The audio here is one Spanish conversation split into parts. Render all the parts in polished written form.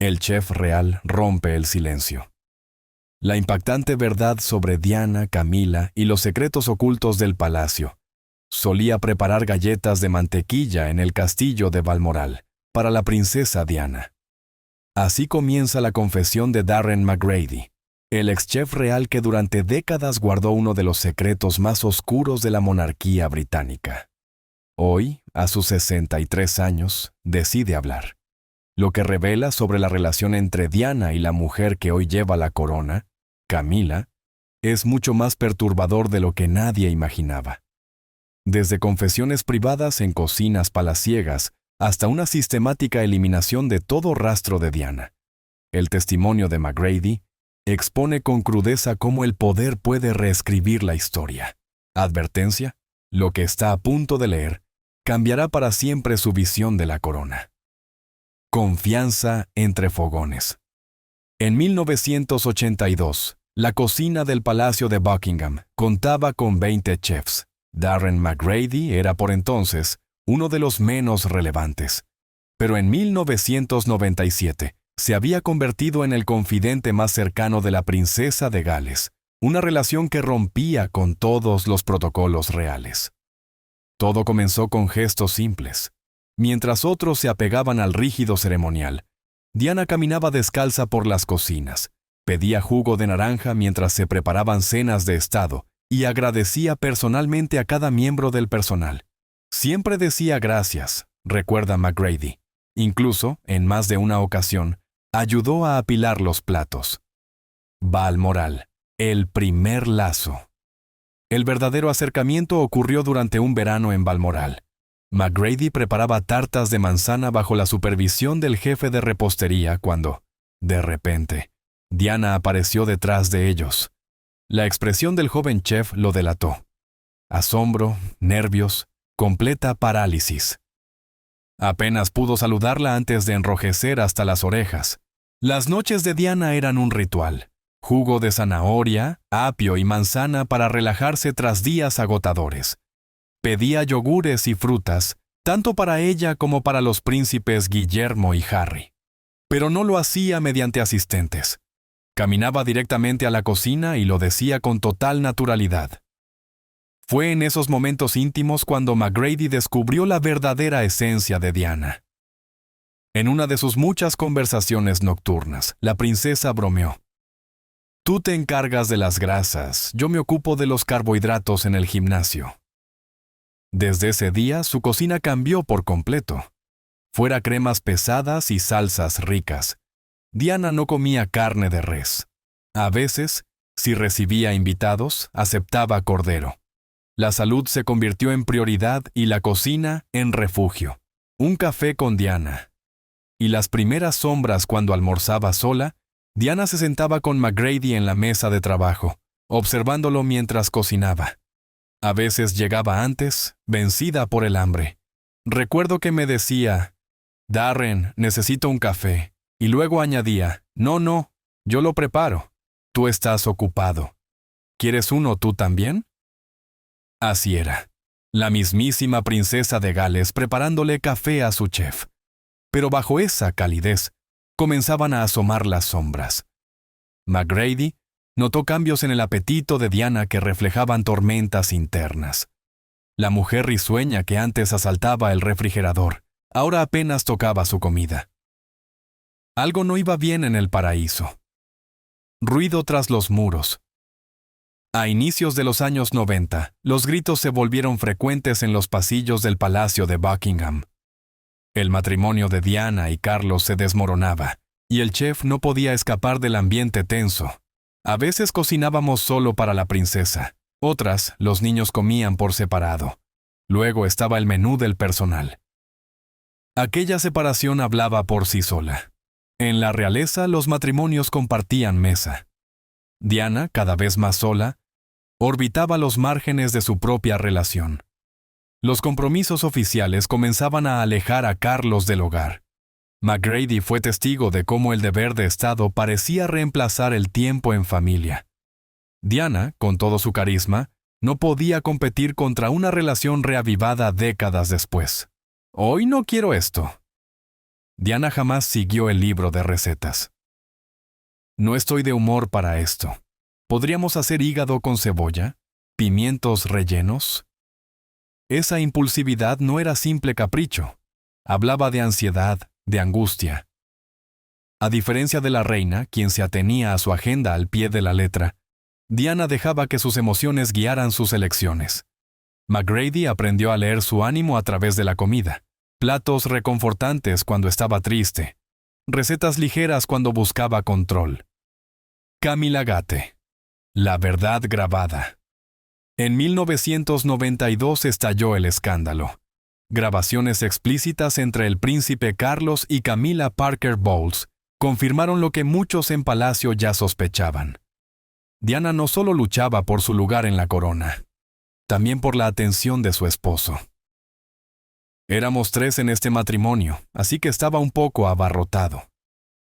El chef real rompe el silencio. La impactante verdad sobre Diana, Camila y los secretos ocultos del palacio. Solía preparar galletas de mantequilla en el castillo de Balmoral para la princesa Diana. Así comienza la confesión de Darren McGrady, el ex chef real que durante décadas guardó uno de los secretos más oscuros de la monarquía británica. Hoy, a sus 63 años, decide hablar. Lo que revela sobre la relación entre Diana y la mujer que hoy lleva la corona, Camila, es mucho más perturbador de lo que nadie imaginaba. Desde confesiones privadas en cocinas palaciegas hasta una sistemática eliminación de todo rastro de Diana. El testimonio de McGrady expone con crudeza cómo el poder puede reescribir la historia. Advertencia: lo que está a punto de leer cambiará para siempre su visión de la corona. Confianza entre fogones. En 1982, la cocina del Palacio de Buckingham contaba con 20 chefs. Darren McGrady era por entonces uno de los menos relevantes. Pero en 1997 se había convertido en el confidente más cercano de la princesa de Gales, una relación que rompía con todos los protocolos reales. Todo comenzó con gestos simples. Mientras otros se apegaban al rígido ceremonial, Diana caminaba descalza por las cocinas, pedía jugo de naranja mientras se preparaban cenas de estado y agradecía personalmente a cada miembro del personal. Siempre decía gracias, recuerda McGrady. Incluso, en más de una ocasión, ayudó a apilar los platos. Balmoral, el primer lazo. El verdadero acercamiento ocurrió durante un verano en Balmoral. McGrady preparaba tartas de manzana bajo la supervisión del jefe de repostería cuando, de repente, Diana apareció detrás de ellos. La expresión del joven chef lo delató. Asombro, nervios, completa parálisis. Apenas pudo saludarla antes de enrojecer hasta las orejas. Las noches de Diana eran un ritual. Jugo de zanahoria, apio y manzana para relajarse tras días agotadores. Pedía yogures y frutas, tanto para ella como para los príncipes Guillermo y Harry. Pero no lo hacía mediante asistentes. Caminaba directamente a la cocina y lo decía con total naturalidad. Fue en esos momentos íntimos cuando McGrady descubrió la verdadera esencia de Diana. En una de sus muchas conversaciones nocturnas, la princesa bromeó. «Tú te encargas de las grasas, yo me ocupo de los carbohidratos en el gimnasio». Desde ese día, su cocina cambió por completo. Fuera cremas pesadas y salsas ricas. Diana no comía carne de res. A veces, si recibía invitados, aceptaba cordero. La salud se convirtió en prioridad y la cocina en refugio. Un café con Diana. Y las primeras sombras cuando almorzaba sola, Diana se sentaba con McGrady en la mesa de trabajo, observándolo mientras cocinaba. A veces llegaba antes, vencida por el hambre. Recuerdo que me decía, «Darren, necesito un café». Y luego añadía, «No, yo lo preparo. Tú estás ocupado. ¿Quieres uno tú también?». Así era. La mismísima princesa de Gales preparándole café a su chef. Pero bajo esa calidez, comenzaban a asomar las sombras. McGrady notó cambios en el apetito de Diana que reflejaban tormentas internas. La mujer risueña que antes asaltaba el refrigerador, ahora apenas tocaba su comida. Algo no iba bien en el paraíso. Ruido tras los muros. A inicios de los años 90, los gritos se volvieron frecuentes en los pasillos del Palacio de Buckingham. El matrimonio de Diana y Carlos se desmoronaba, y el chef no podía escapar del ambiente tenso. A veces cocinábamos solo para la princesa, otras los niños comían por separado. Luego estaba el menú del personal. Aquella separación hablaba por sí sola. En la realeza los matrimonios compartían mesa. Diana, cada vez más sola, orbitaba los márgenes de su propia relación. Los compromisos oficiales comenzaban a alejar a Carlos del hogar. McGrady fue testigo de cómo el deber de Estado parecía reemplazar el tiempo en familia. Diana, con todo su carisma, no podía competir contra una relación reavivada décadas después. «Hoy no quiero esto». Diana jamás siguió el libro de recetas. No estoy de humor para esto. ¿Podríamos hacer hígado con cebolla? ¿Pimientos rellenos? Esa impulsividad no era simple capricho. Hablaba de ansiedad, de angustia. A diferencia de la reina, quien se atenía a su agenda al pie de la letra, Diana dejaba que sus emociones guiaran sus elecciones. McGrady aprendió a leer su ánimo a través de la comida. Platos reconfortantes cuando estaba triste. Recetas ligeras cuando buscaba control. Camila Gate. La verdad grabada. En 1992 estalló el escándalo. Grabaciones explícitas entre el príncipe Carlos y Camilla Parker Bowles confirmaron lo que muchos en Palacio ya sospechaban. Diana no solo luchaba por su lugar en la corona, también por la atención de su esposo. Éramos 3 en este matrimonio, así que estaba un poco abarrotado.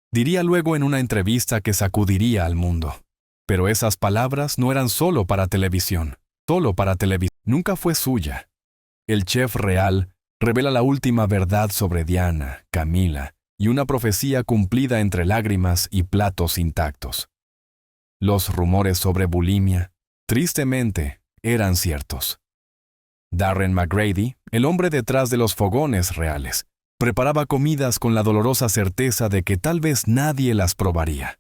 Diría luego en una entrevista que sacudiría al mundo. Pero esas palabras no eran solo para televisión. Nunca fue suya. El chef real revela la última verdad sobre Diana, Camila, y una profecía cumplida entre lágrimas y platos intactos. Los rumores sobre bulimia, tristemente, eran ciertos. Darren McGrady, el hombre detrás de los fogones reales, preparaba comidas con la dolorosa certeza de que tal vez nadie las probaría.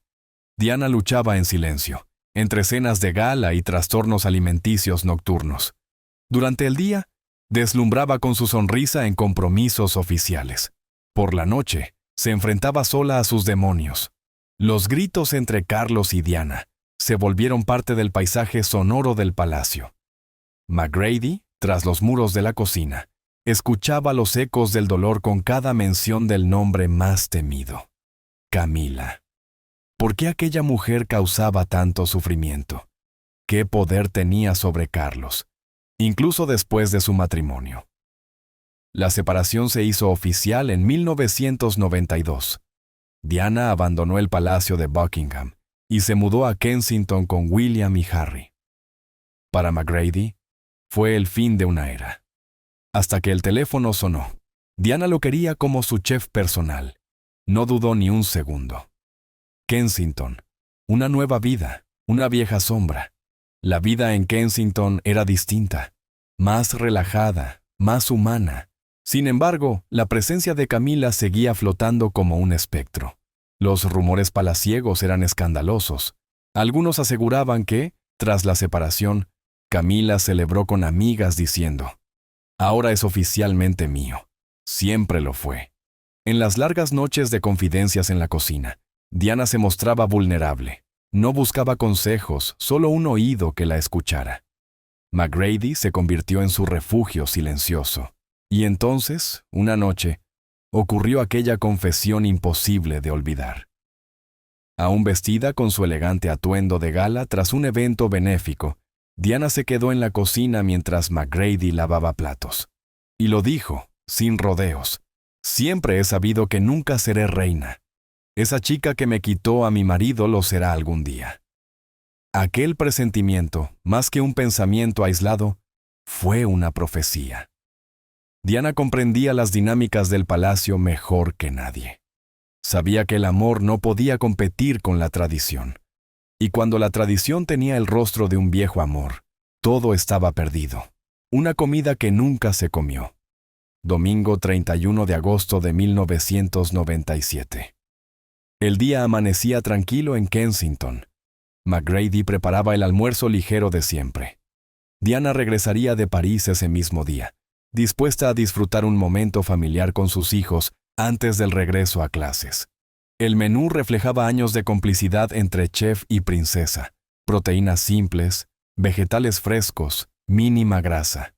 Diana luchaba en silencio, entre cenas de gala y trastornos alimenticios nocturnos. Durante el día, deslumbraba con su sonrisa en compromisos oficiales. Por la noche, se enfrentaba sola a sus demonios. Los gritos entre Carlos y Diana se volvieron parte del paisaje sonoro del palacio. McGrady, tras los muros de la cocina, escuchaba los ecos del dolor con cada mención del nombre más temido. Camila. ¿Por qué aquella mujer causaba tanto sufrimiento? ¿Qué poder tenía sobre Carlos, incluso después de su matrimonio? La separación se hizo oficial en 1992. Diana abandonó el palacio de Buckingham y se mudó a Kensington con William y Harry. Para McGrady, fue el fin de una era. Hasta que el teléfono sonó. Diana lo quería como su chef personal. No dudó ni un segundo. Kensington. Una nueva vida, una vieja sombra. La vida en Kensington era distinta, más relajada, más humana. Sin embargo, la presencia de Camila seguía flotando como un espectro. Los rumores palaciegos eran escandalosos. Algunos aseguraban que, tras la separación, Camila celebró con amigas diciendo: «Ahora es oficialmente mío. Siempre lo fue». En las largas noches de confidencias en la cocina, Diana se mostraba vulnerable. No buscaba consejos, solo un oído que la escuchara. McGrady se convirtió en su refugio silencioso. Y entonces, una noche, ocurrió aquella confesión imposible de olvidar. Aún vestida con su elegante atuendo de gala tras un evento benéfico, Diana se quedó en la cocina mientras McGrady lavaba platos. Y lo dijo, sin rodeos: «Siempre he sabido que nunca seré reina. Esa chica que me quitó a mi marido lo será algún día». Aquel presentimiento, más que un pensamiento aislado, fue una profecía. Diana comprendía las dinámicas del palacio mejor que nadie. Sabía que el amor no podía competir con la tradición. Y cuando la tradición tenía el rostro de un viejo amor, todo estaba perdido. Una comida que nunca se comió. Domingo 31 de agosto de 1997. El día amanecía tranquilo en Kensington. McGrady preparaba el almuerzo ligero de siempre. Diana regresaría de París ese mismo día, dispuesta a disfrutar un momento familiar con sus hijos antes del regreso a clases. El menú reflejaba años de complicidad entre chef y princesa, proteínas simples, vegetales frescos, mínima grasa.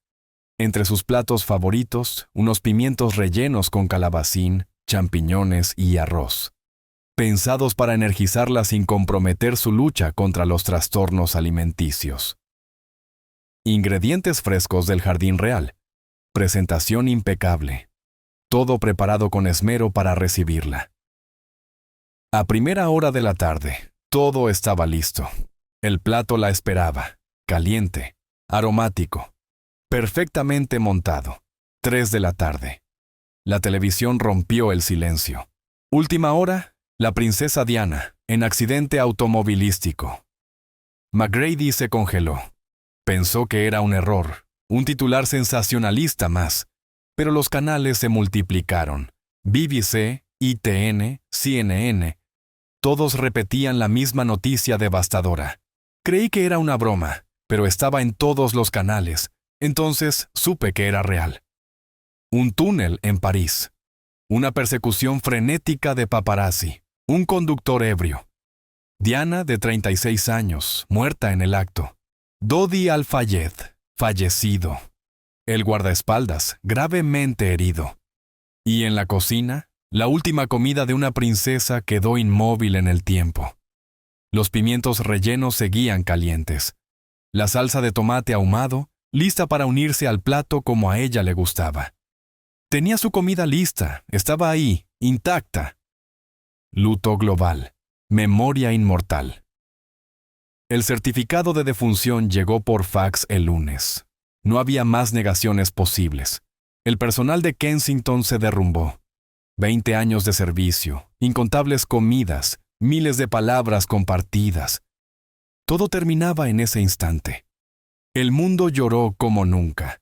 Entre sus platos favoritos, unos pimientos rellenos con calabacín, champiñones y arroz, pensados para energizarla sin comprometer su lucha contra los trastornos alimenticios. Ingredientes frescos del jardín real. Presentación impecable. Todo preparado con esmero para recibirla. A primera hora de la tarde, todo estaba listo. El plato la esperaba, caliente, aromático, perfectamente montado. 3 de la tarde. La televisión rompió el silencio. Última hora, la princesa Diana, en accidente automovilístico. McGrady se congeló. Pensó que era un error, un titular sensacionalista más, pero los canales se multiplicaron. BBC, ITN, CNN, todos repetían la misma noticia devastadora. Creí que era una broma, pero estaba en todos los canales, entonces supe que era real. Un túnel en París. Una persecución frenética de paparazzi. Un conductor ebrio. Diana, de 36 años, muerta en el acto. Dodi Al-Fayed, fallecido. El guardaespaldas, gravemente herido. Y en la cocina, la última comida de una princesa quedó inmóvil en el tiempo. Los pimientos rellenos seguían calientes. La salsa de tomate ahumado, lista para unirse al plato como a ella le gustaba. Tenía su comida lista, estaba ahí, intacta. Luto global, memoria inmortal. El certificado de defunción llegó por fax el lunes. No había más negaciones posibles. El personal de Kensington se derrumbó. 20 años de servicio, incontables comidas, miles de palabras compartidas. Todo terminaba en ese instante. El mundo lloró como nunca.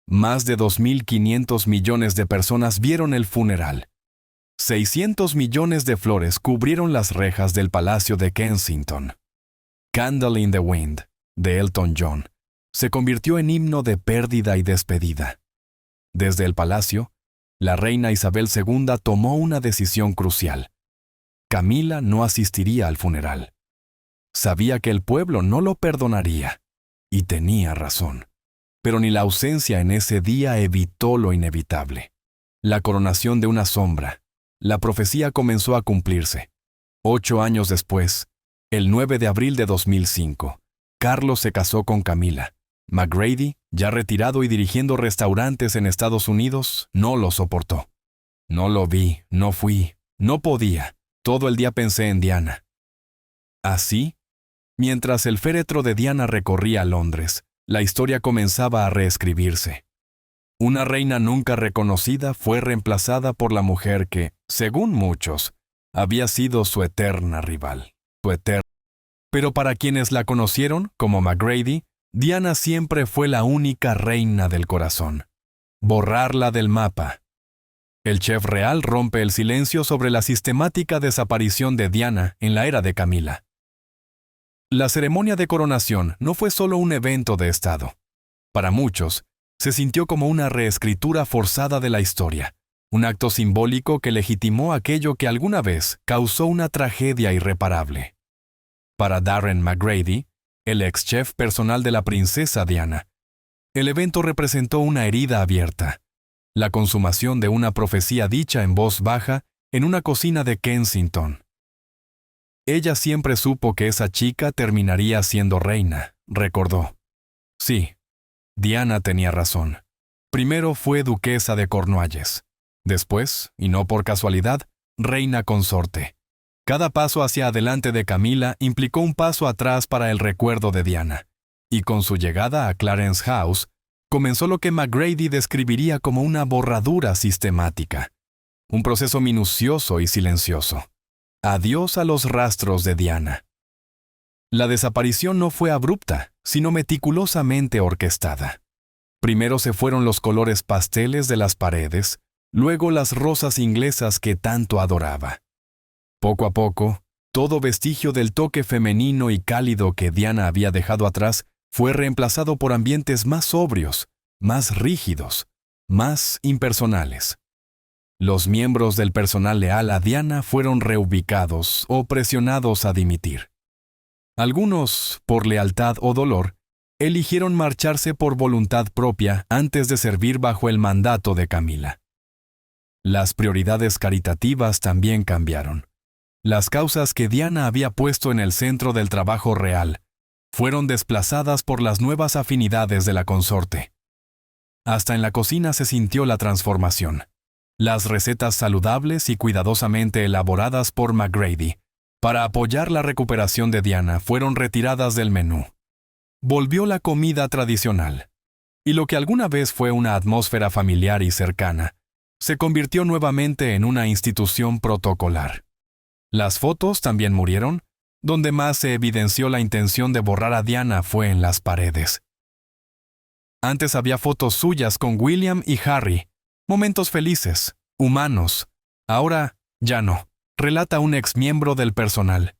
Más de 2.500 millones de personas vieron el funeral. 600 millones de flores cubrieron las rejas del Palacio de Kensington. Candle in the Wind, de Elton John, se convirtió en himno de pérdida y despedida. Desde el palacio, la reina Isabel II tomó una decisión crucial. Camila no asistiría al funeral. Sabía que el pueblo no lo perdonaría, y tenía razón. Pero ni la ausencia en ese día evitó lo inevitable. La coronación de una sombra. La profecía comenzó a cumplirse. 8 años después, el 9 de abril de 2005, Carlos se casó con Camila. McGrady, ya retirado y dirigiendo restaurantes en Estados Unidos, no lo soportó. No lo vi, no fui, no podía. Todo el día pensé en Diana. Así, mientras el féretro de Diana recorría Londres, la historia comenzaba a reescribirse. Una reina nunca reconocida fue reemplazada por la mujer que, según muchos, había sido su eterna rival. Pero para quienes la conocieron, como McGrady, Diana siempre fue la única reina del corazón. Borrarla del mapa. El chef real rompe el silencio sobre la sistemática desaparición de Diana en la era de Camila. La ceremonia de coronación no fue solo un evento de Estado. Para muchos, se sintió como una reescritura forzada de la historia, un acto simbólico que legitimó aquello que alguna vez causó una tragedia irreparable. Para Darren McGrady, el ex chef personal de la princesa Diana, el evento representó una herida abierta, la consumación de una profecía dicha en voz baja en una cocina de Kensington. Ella siempre supo que esa chica terminaría siendo reina, recordó. Sí, Diana tenía razón. Primero fue duquesa de Cornualles. Después, y no por casualidad, reina consorte. Cada paso hacia adelante de Camila implicó un paso atrás para el recuerdo de Diana. Y con su llegada a Clarence House, comenzó lo que McGrady describiría como una borradura sistemática. Un proceso minucioso y silencioso. Adiós a los rastros de Diana. La desaparición no fue abrupta, sino meticulosamente orquestada. Primero se fueron los colores pasteles de las paredes, luego las rosas inglesas que tanto adoraba. Poco a poco, todo vestigio del toque femenino y cálido que Diana había dejado atrás fue reemplazado por ambientes más sobrios, más rígidos, más impersonales. Los miembros del personal leal a Diana fueron reubicados o presionados a dimitir. Algunos, por lealtad o dolor, eligieron marcharse por voluntad propia antes de servir bajo el mandato de Camila. Las prioridades caritativas también cambiaron. Las causas que Diana había puesto en el centro del trabajo real fueron desplazadas por las nuevas afinidades de la consorte. Hasta en la cocina se sintió la transformación. Las recetas saludables y cuidadosamente elaboradas por McGrady para apoyar la recuperación de Diana fueron retiradas del menú. Volvió la comida tradicional. Y lo que alguna vez fue una atmósfera familiar y cercana, se convirtió nuevamente en una institución protocolar. Las fotos también murieron. Donde más se evidenció la intención de borrar a Diana fue en las paredes. Antes había fotos suyas con William y Harry, momentos felices, humanos. Ahora ya no, relata un exmiembro del personal.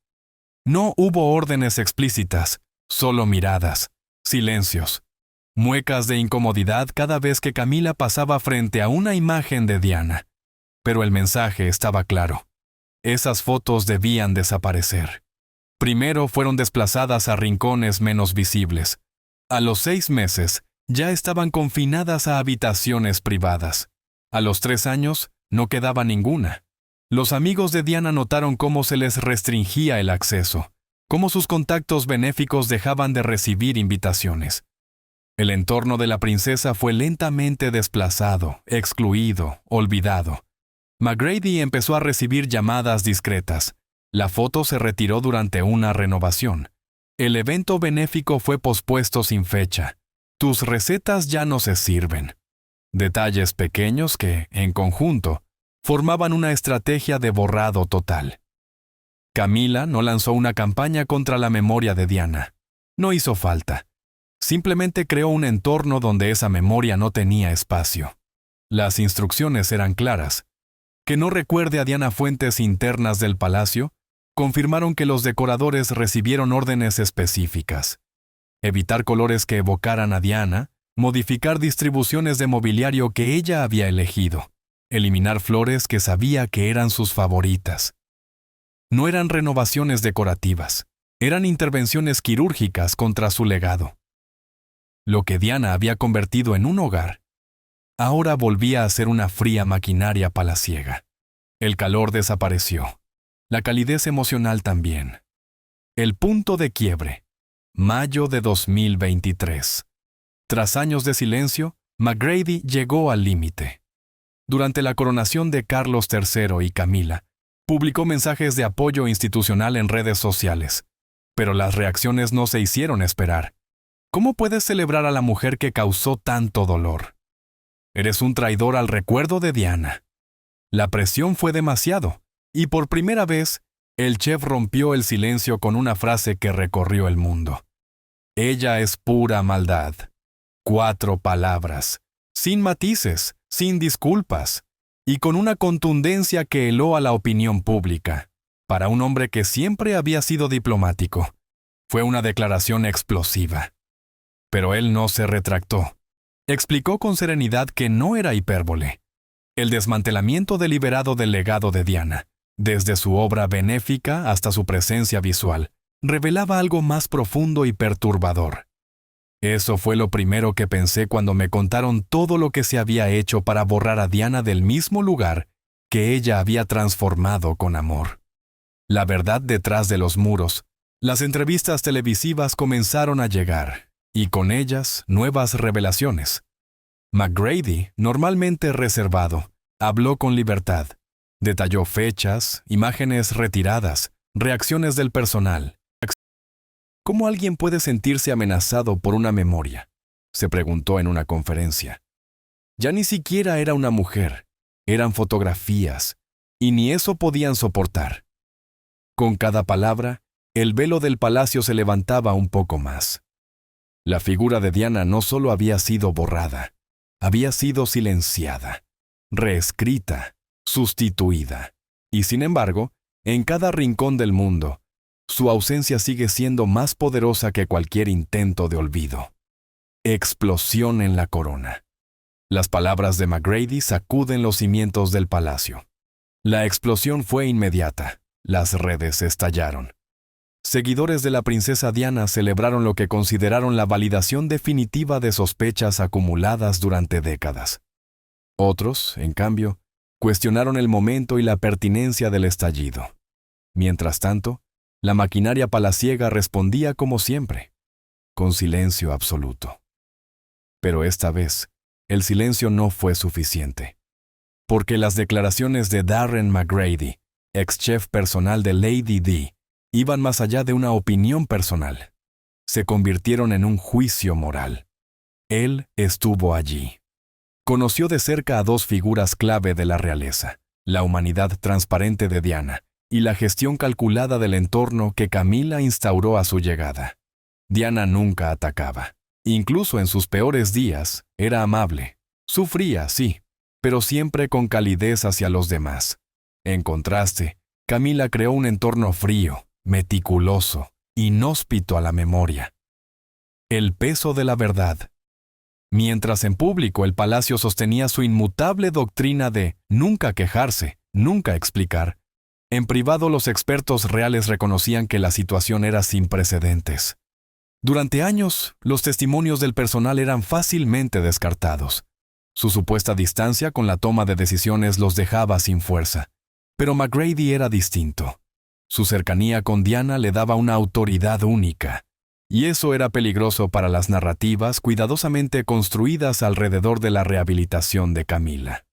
No hubo órdenes explícitas, solo miradas, silencios, muecas de incomodidad cada vez que Camila pasaba frente a una imagen de Diana. Pero el mensaje estaba claro. Esas fotos debían desaparecer. Primero fueron desplazadas a rincones menos visibles. A los 6 meses, ya estaban confinadas a habitaciones privadas. A los 3 años, no quedaba ninguna. Los amigos de Diana notaron cómo se les restringía el acceso, cómo sus contactos benéficos dejaban de recibir invitaciones. El entorno de la princesa fue lentamente desplazado, excluido, olvidado. McGrady empezó a recibir llamadas discretas. La foto se retiró durante una renovación. El evento benéfico fue pospuesto sin fecha. Tus recetas ya no se sirven. Detalles pequeños que, en conjunto, formaban una estrategia de borrado total. Camila no lanzó una campaña contra la memoria de Diana. No hizo falta. Simplemente creó un entorno donde esa memoria no tenía espacio. Las instrucciones eran claras. Que no recuerde a Diana fuentes internas del palacio, confirmaron que los decoradores recibieron órdenes específicas. Evitar colores que evocaran a Diana, modificar distribuciones de mobiliario que ella había elegido, eliminar flores que sabía que eran sus favoritas. No eran renovaciones decorativas, eran intervenciones quirúrgicas contra su legado. Lo que Diana había convertido en un hogar, ahora volvía a ser una fría maquinaria palaciega. El calor desapareció. La calidez emocional también. El punto de quiebre. Mayo de 2023. Tras años de silencio, McGrady llegó al límite. Durante la coronación de Carlos III y Camila, publicó mensajes de apoyo institucional en redes sociales. Pero las reacciones no se hicieron esperar. ¿Cómo puedes celebrar a la mujer que causó tanto dolor? Eres un traidor al recuerdo de Diana. La presión fue demasiado, y por primera vez, el chef rompió el silencio con una frase que recorrió el mundo. Ella es pura maldad. 4 palabras, sin matices, sin disculpas, y con una contundencia que heló a la opinión pública. Para un hombre que siempre había sido diplomático, fue una declaración explosiva. Pero él no se retractó. Explicó con serenidad que no era hipérbole. El desmantelamiento deliberado del legado de Diana, desde su obra benéfica hasta su presencia visual, revelaba algo más profundo y perturbador. Eso fue lo primero que pensé cuando me contaron todo lo que se había hecho para borrar a Diana del mismo lugar que ella había transformado con amor. La verdad detrás de los muros, las entrevistas televisivas comenzaron a llegar, y con ellas nuevas revelaciones. McGrady, normalmente reservado, habló con libertad. Detalló fechas, imágenes retiradas, reacciones del personal. ¿Cómo alguien puede sentirse amenazado por una memoria?, se preguntó en una conferencia. Ya ni siquiera era una mujer, eran fotografías, y ni eso podían soportar. Con cada palabra, el velo del palacio se levantaba un poco más. La figura de Diana no solo había sido borrada, había sido silenciada, reescrita, sustituida. Y sin embargo, en cada rincón del mundo, su ausencia sigue siendo más poderosa que cualquier intento de olvido. Explosión en la corona. Las palabras de McGrady sacuden los cimientos del palacio. La explosión fue inmediata. Las redes estallaron. Seguidores de la princesa Diana celebraron lo que consideraron la validación definitiva de sospechas acumuladas durante décadas. Otros, en cambio, cuestionaron el momento y la pertinencia del estallido. Mientras tanto, la maquinaria palaciega respondía como siempre, con silencio absoluto. Pero esta vez, el silencio no fue suficiente, porque las declaraciones de Darren McGrady, ex chef personal de Lady Di, iban más allá de una opinión personal. Se convirtieron en un juicio moral. Él estuvo allí. Conoció de cerca a dos figuras clave de la realeza, la humanidad transparente de Diana y la gestión calculada del entorno que Camila instauró a su llegada. Diana nunca atacaba. Incluso en sus peores días, era amable. Sufría, sí, pero siempre con calidez hacia los demás. En contraste, Camila creó un entorno frío, meticuloso, inhóspito a la memoria. El peso de la verdad. Mientras en público el palacio sostenía su inmutable doctrina de nunca quejarse, nunca explicar, en privado los expertos reales reconocían que la situación era sin precedentes. Durante años, los testimonios del personal eran fácilmente descartados. Su supuesta distancia con la toma de decisiones los dejaba sin fuerza. Pero McGrady era distinto. Su cercanía con Diana le daba una autoridad única. Y eso era peligroso para las narrativas cuidadosamente construidas alrededor de la rehabilitación de Camila.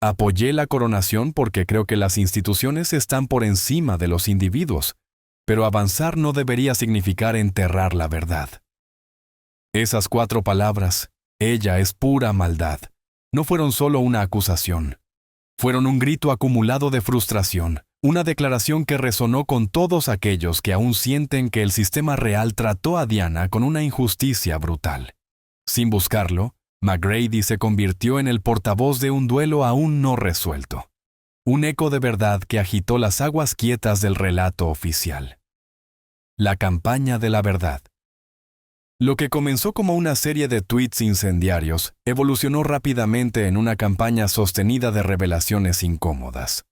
Apoyé la coronación porque creo que las instituciones están por encima de los individuos, pero avanzar no debería significar enterrar la verdad. Esas 4 palabras, ella es pura maldad, no fueron solo una acusación. Fueron un grito acumulado de frustración, una declaración que resonó con todos aquellos que aún sienten que el sistema real trató a Diana con una injusticia brutal. Sin buscarlo, McGrady se convirtió en el portavoz de un duelo aún no resuelto. Un eco de verdad que agitó las aguas quietas del relato oficial. La campaña de la verdad. Lo que comenzó como una serie de tweets incendiarios evolucionó rápidamente en una campaña sostenida de revelaciones incómodas.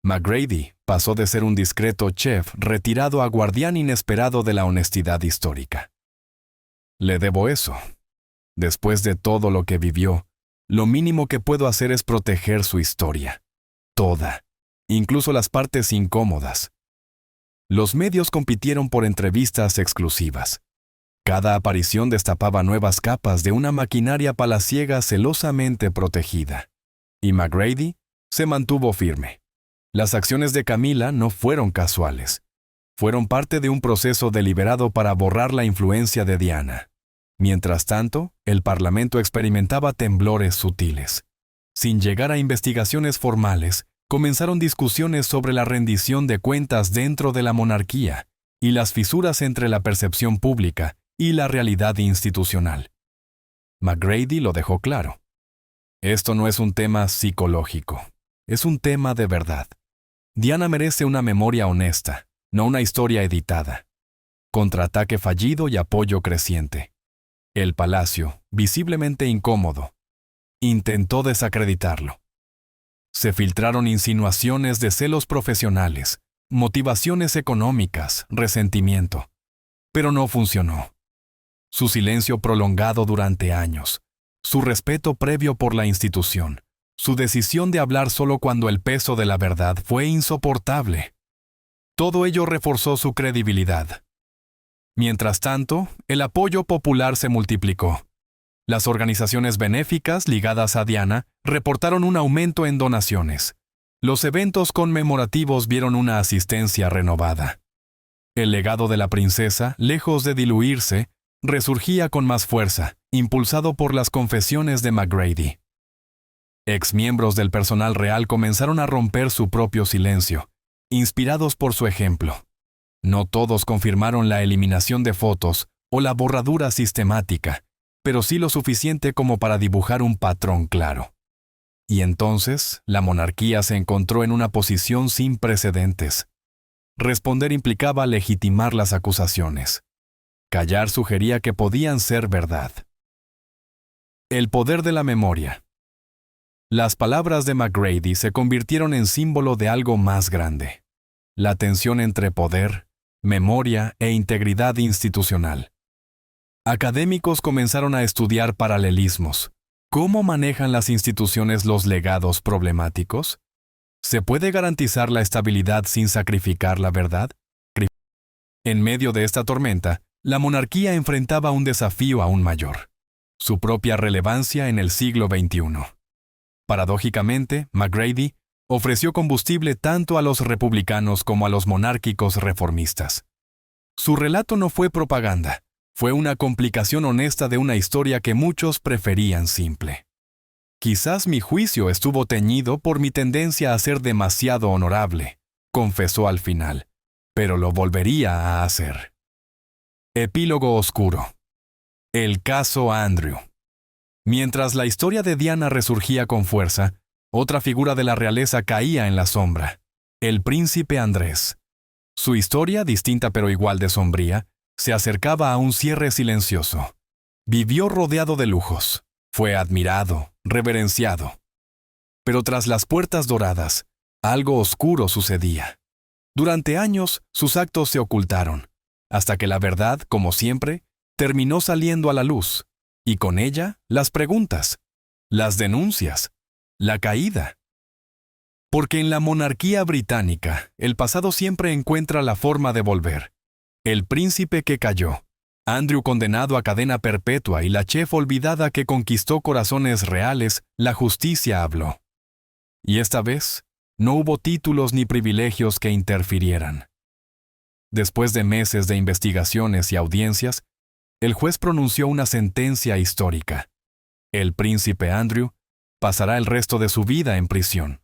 McGrady pasó de ser un discreto chef retirado a guardián inesperado de la honestidad histórica. Le debo eso. Después de todo lo que vivió, lo mínimo que puedo hacer es proteger su historia. Toda, incluso las partes incómodas. Los medios compitieron por entrevistas exclusivas. Cada aparición destapaba nuevas capas de una maquinaria palaciega celosamente protegida. Y McGrady se mantuvo firme. Las acciones de Camila no fueron casuales. Fueron parte de un proceso deliberado para borrar la influencia de Diana. Mientras tanto, el Parlamento experimentaba temblores sutiles. Sin llegar a investigaciones formales, comenzaron discusiones sobre la rendición de cuentas dentro de la monarquía y las fisuras entre la percepción pública y la realidad institucional. McGrady lo dejó claro. Esto no es un tema psicológico, es un tema de verdad. Diana merece una memoria honesta, no una historia editada. Contraataque fallido y apoyo creciente. El palacio, visiblemente incómodo, intentó desacreditarlo. Se filtraron insinuaciones de celos profesionales, motivaciones económicas, resentimiento. Pero no funcionó. Su silencio prolongado durante años, su respeto previo por la institución, su decisión de hablar solo cuando el peso de la verdad fue insoportable. Todo ello reforzó su credibilidad. Mientras tanto, el apoyo popular se multiplicó. Las organizaciones benéficas ligadas a Diana reportaron un aumento en donaciones. Los eventos conmemorativos vieron una asistencia renovada. El legado de la princesa, lejos de diluirse, resurgía con más fuerza, impulsado por las confesiones de McGrady. Exmiembros del personal real comenzaron a romper su propio silencio, inspirados por su ejemplo. No todos confirmaron la eliminación de fotos o la borradura sistemática, pero sí lo suficiente como para dibujar un patrón claro. Y entonces, la monarquía se encontró en una posición sin precedentes. Responder implicaba legitimar las acusaciones. Callar sugería que podían ser verdad. El poder de la memoria. Las palabras de McGrady se convirtieron en símbolo de algo más grande. La tensión entre poder, memoria e integridad institucional. Académicos comenzaron a estudiar paralelismos. ¿Cómo manejan las instituciones los legados problemáticos? ¿Se puede garantizar la estabilidad sin sacrificar la verdad? En medio de esta tormenta, la monarquía enfrentaba un desafío aún mayor: su propia relevancia en el siglo XXI. Paradójicamente, McGrady ofreció combustible tanto a los republicanos como a los monárquicos reformistas. Su relato no fue propaganda, fue una complicación honesta de una historia que muchos preferían simple. Quizás mi juicio estuvo teñido por mi tendencia a ser demasiado honorable, confesó al final, pero lo volvería a hacer. Epílogo oscuro. El caso Andrew. Mientras la historia de Diana resurgía con fuerza, otra figura de la realeza caía en la sombra, el príncipe Andrés. Su historia, distinta pero igual de sombría, se acercaba a un cierre silencioso. Vivió rodeado de lujos. Fue admirado, reverenciado. Pero tras las puertas doradas, algo oscuro sucedía. Durante años, sus actos se ocultaron, hasta que la verdad, como siempre, terminó saliendo a la luz, y con ella, las preguntas, las denuncias, la caída. Porque en la monarquía británica, el pasado siempre encuentra la forma de volver. El príncipe que cayó, Andrew condenado a cadena perpetua y la chef olvidada que conquistó corazones reales, la justicia habló. Y esta vez, no hubo títulos ni privilegios que interfirieran. Después de meses de investigaciones y audiencias, el juez pronunció una sentencia histórica. El príncipe Andrew pasará el resto de su vida en prisión.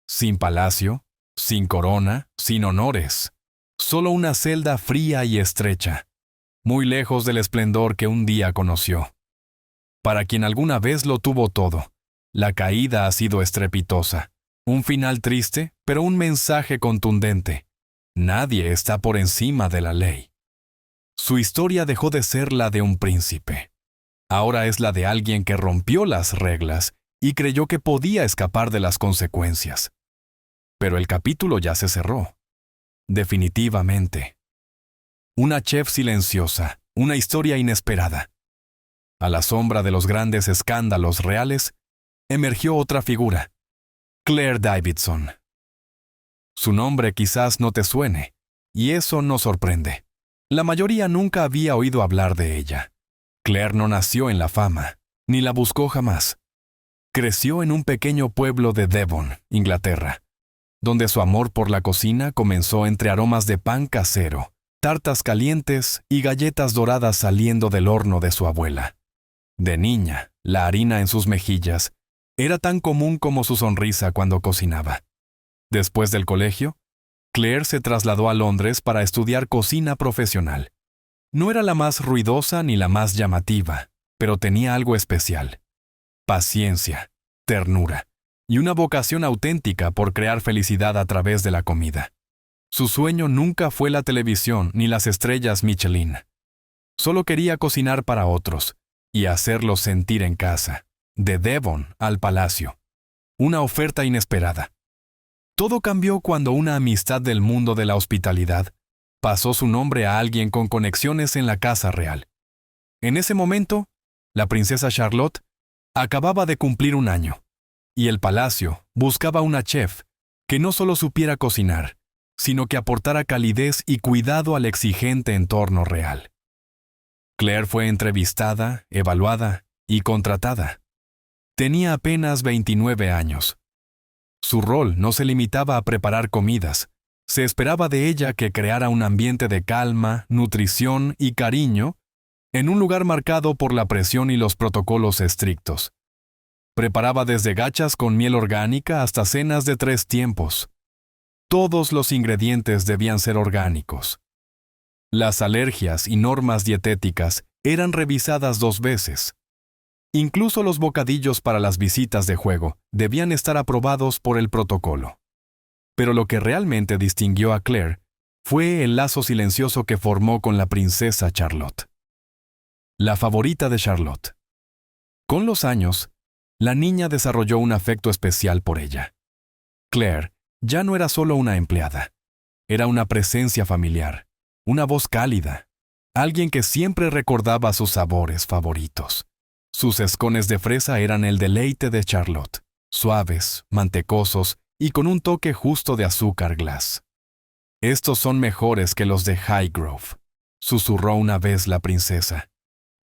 Sin palacio, sin corona, sin honores. Solo una celda fría y estrecha, muy lejos del esplendor que un día conoció. Para quien alguna vez lo tuvo todo, la caída ha sido estrepitosa. Un final triste, pero un mensaje contundente. Nadie está por encima de la ley. Su historia dejó de ser la de un príncipe. Ahora es la de alguien que rompió las reglas y creyó que podía escapar de las consecuencias. Pero el capítulo ya se cerró. Definitivamente. Una chef silenciosa, una historia inesperada. A la sombra de los grandes escándalos reales, emergió otra figura, Claire Davidson. Su nombre quizás no te suene, y eso no sorprende. La mayoría nunca había oído hablar de ella. Claire no nació en la fama, ni la buscó jamás. Creció en un pequeño pueblo de Devon, Inglaterra, donde su amor por la cocina comenzó entre aromas de pan casero, tartas calientes y galletas doradas saliendo del horno de su abuela. De niña, la harina en sus mejillas era tan común como su sonrisa cuando cocinaba. Después del colegio, Claire se trasladó a Londres para estudiar cocina profesional. No era la más ruidosa ni la más llamativa, pero tenía algo especial. Paciencia, ternura y una vocación auténtica por crear felicidad a través de la comida. Su sueño nunca fue la televisión ni las estrellas Michelin. Solo quería cocinar para otros y hacerlos sentir en casa, de Devon al palacio. Una oferta inesperada. Todo cambió cuando una amistad del mundo de la hospitalidad pasó su nombre a alguien con conexiones en la casa real. En ese momento, la princesa Charlotte acababa de cumplir un año, y el palacio buscaba una chef que no solo supiera cocinar, sino que aportara calidez y cuidado al exigente entorno real. Claire fue entrevistada, evaluada y contratada. Tenía apenas 29 años. Su rol no se limitaba a preparar comidas. Se esperaba de ella que creara un ambiente de calma, nutrición y cariño en un lugar marcado por la presión y los protocolos estrictos. Preparaba desde gachas con miel orgánica hasta cenas de 3 tiempos. Todos los ingredientes debían ser orgánicos. Las alergias y normas dietéticas eran revisadas 2 veces. Incluso los bocadillos para las visitas de juego debían estar aprobados por el protocolo. Pero lo que realmente distinguió a Claire fue el lazo silencioso que formó con la princesa Charlotte. La favorita de Charlotte. Con los años, la niña desarrolló un afecto especial por ella. Claire ya no era solo una empleada. Era una presencia familiar, una voz cálida, alguien que siempre recordaba sus sabores favoritos. Sus escones de fresa eran el deleite de Charlotte, suaves, mantecosos y con un toque justo de azúcar glass. «Estos son mejores que los de Highgrove», susurró una vez la princesa.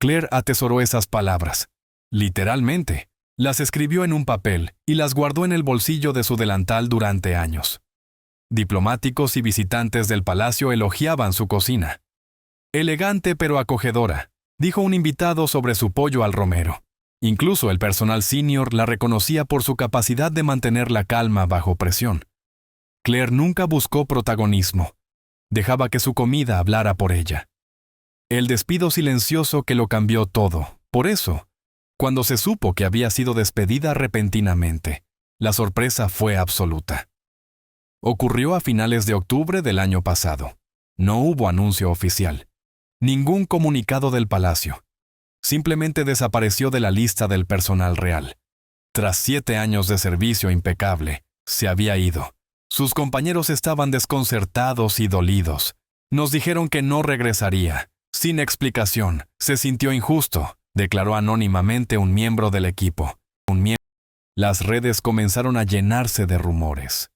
Claire atesoró esas palabras. Literalmente, las escribió en un papel y las guardó en el bolsillo de su delantal durante años. Diplomáticos y visitantes del palacio elogiaban su cocina. «Elegante pero acogedora», dijo un invitado sobre su pollo al romero, Incluso el personal senior la reconocía por su capacidad de mantener la calma bajo presión. Claire nunca buscó protagonismo. Dejaba que su comida hablara por ella. El despido silencioso que lo cambió todo. Por eso, cuando se supo que había sido despedida repentinamente, la sorpresa fue absoluta. Ocurrió a finales de octubre del año pasado. No hubo anuncio oficial. Ningún comunicado del palacio. Simplemente desapareció de la lista del personal real. Tras 7 años de servicio impecable, se había ido. Sus compañeros estaban desconcertados y dolidos. Nos dijeron que no regresaría. Sin explicación, se sintió injusto, declaró anónimamente un miembro del equipo. Las redes comenzaron a llenarse de rumores.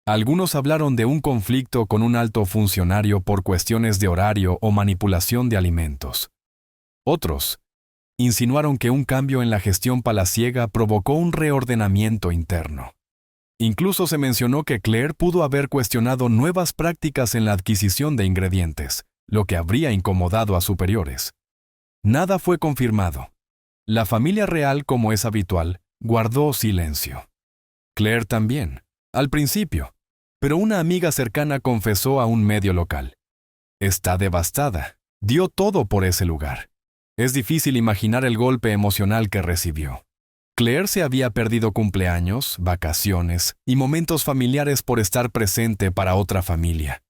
Algunos hablaron de un conflicto con un alto funcionario por cuestiones de horario o manipulación de alimentos. Otros insinuaron que un cambio en la gestión palaciega provocó un reordenamiento interno. Incluso se mencionó que Claire pudo haber cuestionado nuevas prácticas en la adquisición de ingredientes, lo que habría incomodado a superiores. Nada fue confirmado. La familia real, como es habitual, guardó silencio. Claire también, al principio, pero una amiga cercana confesó a un medio local. Está devastada, dio todo por ese lugar. Es difícil imaginar el golpe emocional que recibió. Claire se había perdido cumpleaños, vacaciones y momentos familiares por estar presente para otra familia.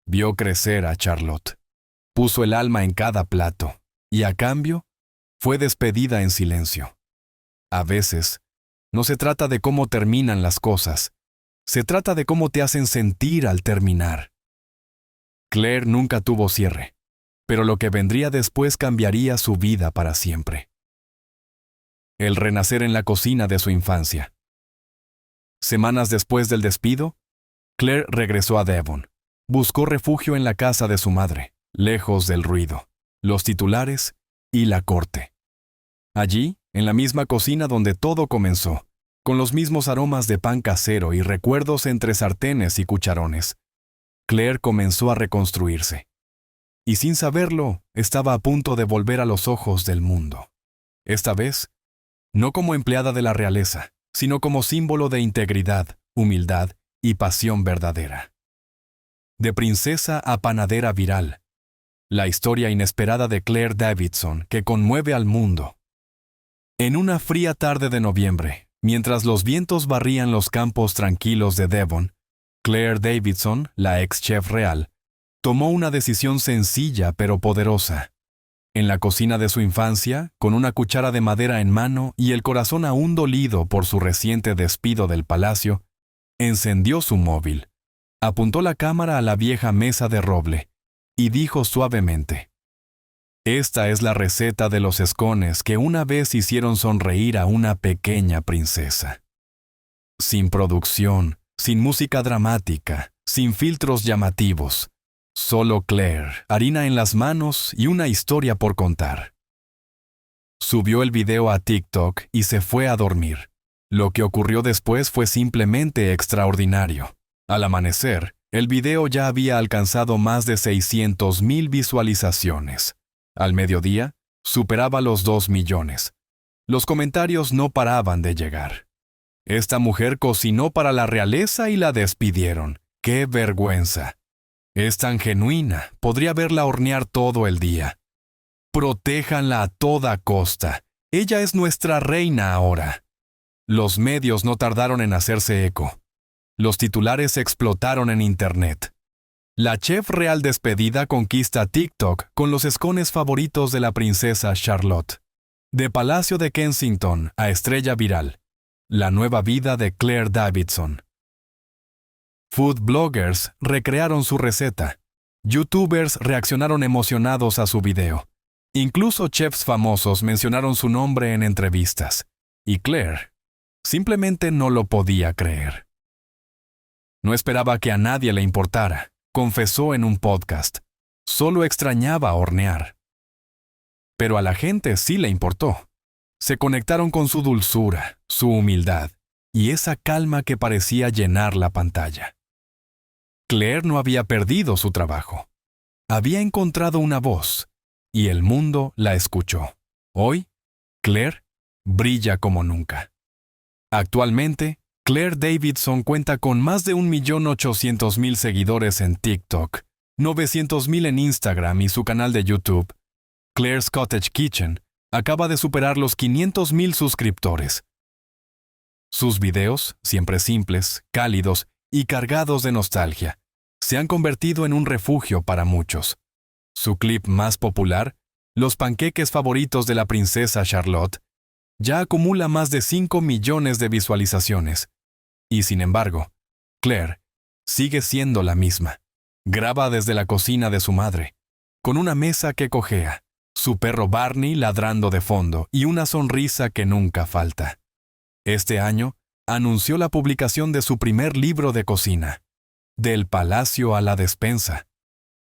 Vio crecer a Charlotte. Puso el alma en cada plato, y a cambio, fue despedida en silencio. A veces, no se trata de cómo terminan las cosas, se trata de cómo te hacen sentir al terminar. Claire nunca tuvo cierre, pero lo que vendría después cambiaría su vida para siempre. El renacer en la cocina de su infancia. Semanas después del despido, Claire regresó a Devon. Buscó refugio en la casa de su madre, lejos del ruido, los titulares y la corte. Allí, en la misma cocina donde todo comenzó, con los mismos aromas de pan casero y recuerdos entre sartenes y cucharones, Claire comenzó a reconstruirse. Y sin saberlo, estaba a punto de volver a los ojos del mundo. Esta vez, no como empleada de la realeza, sino como símbolo de integridad, humildad y pasión verdadera. De princesa a panadera viral. La historia inesperada de Claire Davidson que conmueve al mundo. En una fría tarde de noviembre, mientras los vientos barrían los campos tranquilos de Devon, Claire Davidson, la ex chef real, tomó una decisión sencilla pero poderosa. En la cocina de su infancia, con una cuchara de madera en mano y el corazón aún dolido por su reciente despido del palacio, encendió su móvil, apuntó la cámara a la vieja mesa de roble y dijo suavemente: «Esta es la receta de los escones que una vez hicieron sonreír a una pequeña princesa». Sin producción, sin música dramática, sin filtros llamativos. Solo Claire, harina en las manos y una historia por contar. Subió el video a TikTok y se fue a dormir. Lo que ocurrió después fue simplemente extraordinario. Al amanecer, el video ya había alcanzado más de 600,000 visualizaciones. Al mediodía, superaba los 2 millones. Los comentarios no paraban de llegar. Esta mujer cocinó para la realeza y la despidieron. ¡Qué vergüenza! Es tan genuina, podría verla hornear todo el día. Protéjanla a toda costa. Ella es nuestra reina ahora. Los medios no tardaron en hacerse eco. Los titulares explotaron en Internet. La chef real despedida conquista TikTok con los escones favoritos de la princesa Charlotte. De Palacio de Kensington a estrella viral. La nueva vida de Claire Davidson. Food bloggers recrearon su receta. YouTubers reaccionaron emocionados a su video. Incluso chefs famosos mencionaron su nombre en entrevistas. Y Claire simplemente no lo podía creer. No esperaba que a nadie le importara, confesó en un podcast. Solo extrañaba hornear. Pero a la gente sí le importó. Se conectaron con su dulzura, su humildad y esa calma que parecía llenar la pantalla. Claire no había perdido su trabajo. Había encontrado una voz, y el mundo la escuchó. Hoy, Claire brilla como nunca. Actualmente, Claire Davidson cuenta con más de 1.800.000 seguidores en TikTok, 900.000 en Instagram y su canal de YouTube, Claire's Cottage Kitchen, acaba de superar los 500.000 suscriptores. Sus videos, siempre simples, cálidos y cargados de nostalgia, se han convertido en un refugio para muchos. Su clip más popular, Los panqueques favoritos de la princesa Charlotte, ya acumula más de 5 millones de visualizaciones. Y sin embargo, Claire sigue siendo la misma. Graba desde la cocina de su madre, con una mesa que cojea, su perro Barney ladrando de fondo y una sonrisa que nunca falta. Este año, anunció la publicación de su primer libro de cocina, Del Palacio a la Despensa.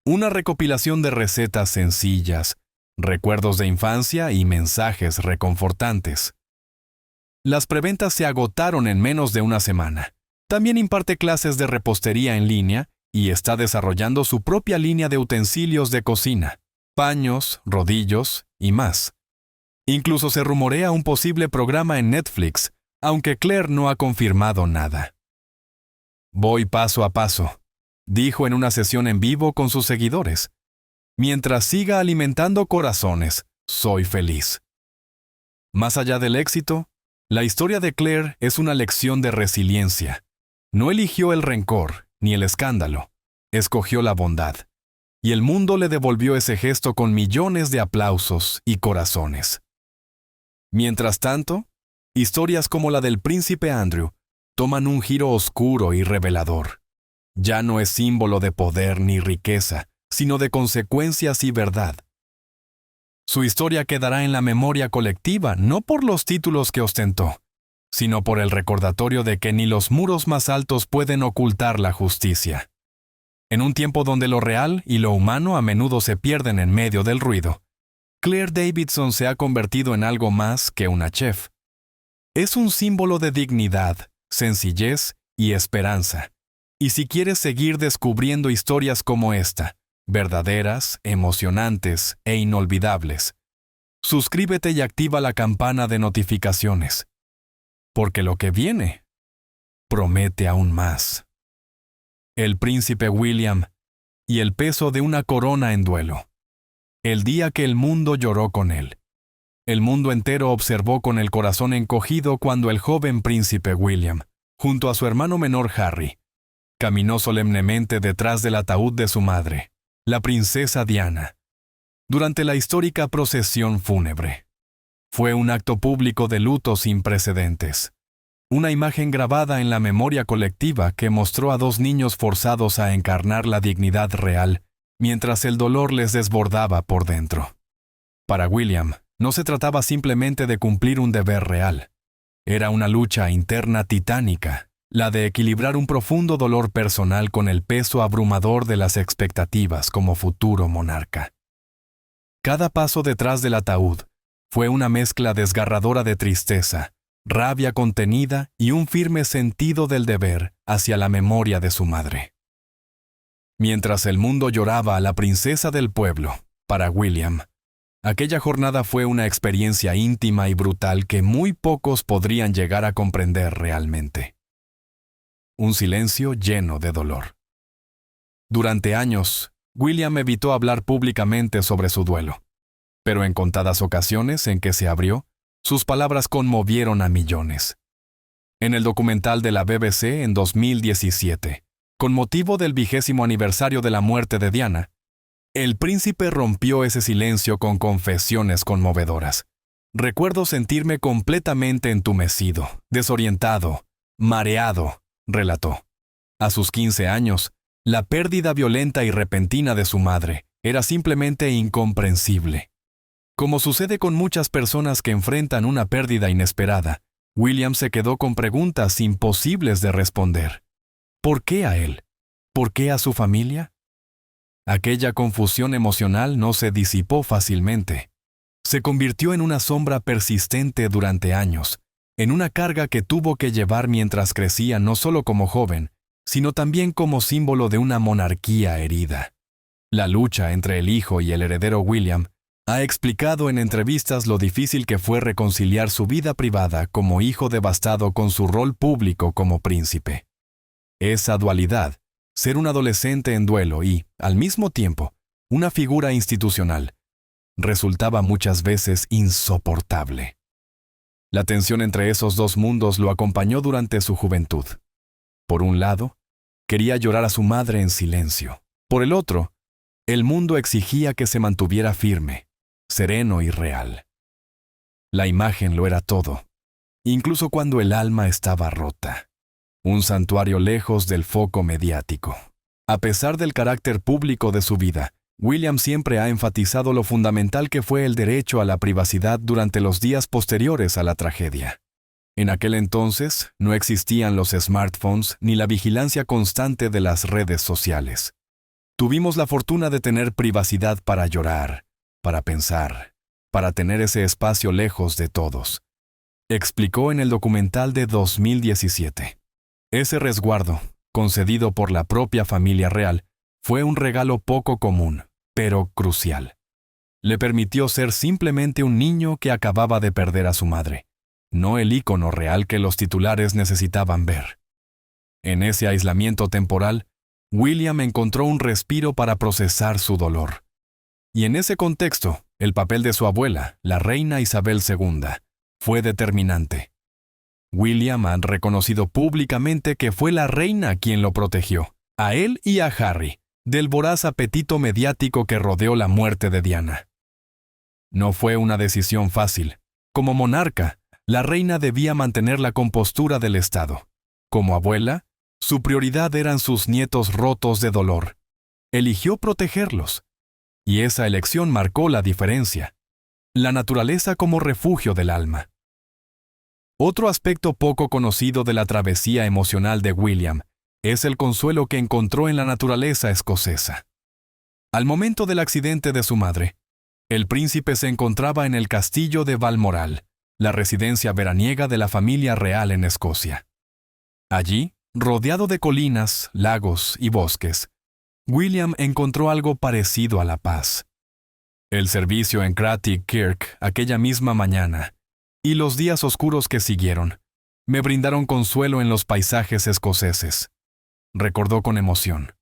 Una recopilación de recetas sencillas, recuerdos de infancia y mensajes reconfortantes. Las preventas se agotaron en menos de una semana. También imparte clases de repostería en línea y está desarrollando su propia línea de utensilios de cocina, paños, rodillos y más. Incluso se rumorea un posible programa en Netflix, aunque Claire no ha confirmado nada. Voy paso a paso, dijo en una sesión en vivo con sus seguidores. Mientras siga alimentando corazones, soy feliz. Más allá del éxito, la historia de Claire es una lección de resiliencia. No eligió el rencor ni el escándalo, escogió la bondad. Y el mundo le devolvió ese gesto con millones de aplausos y corazones. Mientras tanto, historias como la del príncipe Andrew toman un giro oscuro y revelador. Ya no es símbolo de poder ni riqueza, sino de consecuencias y verdad. Su historia quedará en la memoria colectiva no por los títulos que ostentó, sino por el recordatorio de que ni los muros más altos pueden ocultar la justicia. En un tiempo donde lo real y lo humano a menudo se pierden en medio del ruido, Claire Davidson se ha convertido en algo más que una chef. Es un símbolo de dignidad, sencillez y esperanza. Y si quieres seguir descubriendo historias como esta, verdaderas, emocionantes e inolvidables, suscríbete y activa la campana de notificaciones. Porque lo que viene promete aún más. El príncipe William y el peso de una corona en duelo. El día que el mundo lloró con él. El mundo entero observó con el corazón encogido cuando el joven príncipe William, junto a su hermano menor Harry, caminó solemnemente detrás del ataúd de su madre, la princesa Diana, durante la histórica procesión fúnebre. Fue un acto público de luto sin precedentes. Una imagen grabada en la memoria colectiva que mostró a dos niños forzados a encarnar la dignidad real, mientras el dolor les desbordaba por dentro. Para William, no se trataba simplemente de cumplir un deber real. Era una lucha interna titánica, la de equilibrar un profundo dolor personal con el peso abrumador de las expectativas como futuro monarca. Cada paso detrás del ataúd fue una mezcla desgarradora de tristeza, rabia contenida y un firme sentido del deber hacia la memoria de su madre. Mientras el mundo lloraba a la princesa del pueblo, para William, aquella jornada fue una experiencia íntima y brutal que muy pocos podrían llegar a comprender realmente. Un silencio lleno de dolor. Durante años, William evitó hablar públicamente sobre su duelo, pero en contadas ocasiones en que se abrió, sus palabras conmovieron a millones. En el documental de la BBC en 2017, con motivo del 20º aniversario de la muerte de Diana, el príncipe rompió ese silencio con confesiones conmovedoras. Recuerdo sentirme completamente entumecido, desorientado, mareado, relató. A sus 15 años, la pérdida violenta y repentina de su madre era simplemente incomprensible. Como sucede con muchas personas que enfrentan una pérdida inesperada, William se quedó con preguntas imposibles de responder. ¿Por qué a él? ¿Por qué a su familia? Aquella confusión emocional no se disipó fácilmente. Se convirtió en una sombra persistente durante años, en una carga que tuvo que llevar mientras crecía no solo como joven, sino también como símbolo de una monarquía herida. La lucha entre el hijo y el heredero William Ha explicado en entrevistas lo difícil que fue reconciliar su vida privada como hijo devastado con su rol público como príncipe. Esa dualidad, ser un adolescente en duelo y, al mismo tiempo, una figura institucional, resultaba muchas veces insoportable. La tensión entre esos dos mundos lo acompañó durante su juventud. Por un lado, quería llorar a su madre en silencio. Por el otro, el mundo exigía que se mantuviera firme, sereno y real. La imagen lo era todo, incluso cuando el alma estaba rota. Un santuario lejos del foco mediático. A pesar del carácter público de su vida, William siempre ha enfatizado lo fundamental que fue el derecho a la privacidad durante los días posteriores a la tragedia. En aquel entonces no existían los smartphones ni la vigilancia constante de las redes sociales. Tuvimos la fortuna de tener privacidad para llorar, para pensar, para tener ese espacio lejos de todos, explicó en el documental de 2017. Ese resguardo, concedido por la propia familia real, fue un regalo poco común, pero crucial. Le permitió ser simplemente un niño que acababa de perder a su madre, no el ícono real que los titulares necesitaban ver. En ese aislamiento temporal, William encontró un respiro para procesar su dolor. Y en ese contexto, el papel de su abuela, la reina Isabel II, fue determinante. William ha reconocido públicamente que fue la reina quien lo protegió, a él y a Harry, del voraz apetito mediático que rodeó la muerte de Diana. No fue una decisión fácil. Como monarca, la reina debía mantener la compostura del Estado. Como abuela, su prioridad eran sus nietos rotos de dolor. Eligió protegerlos. Y esa elección marcó la diferencia. La naturaleza como refugio del alma. Otro aspecto poco conocido de la travesía emocional de William es el consuelo que encontró en la naturaleza escocesa. Al momento del accidente de su madre, el príncipe se encontraba en el castillo de Balmoral, la residencia veraniega de la familia real en Escocia. Allí, rodeado de colinas, lagos y bosques, William encontró algo parecido a la paz. El servicio en Cratty Kirk aquella misma mañana y los días oscuros que siguieron me brindaron consuelo en los paisajes escoceses, recordó con emoción.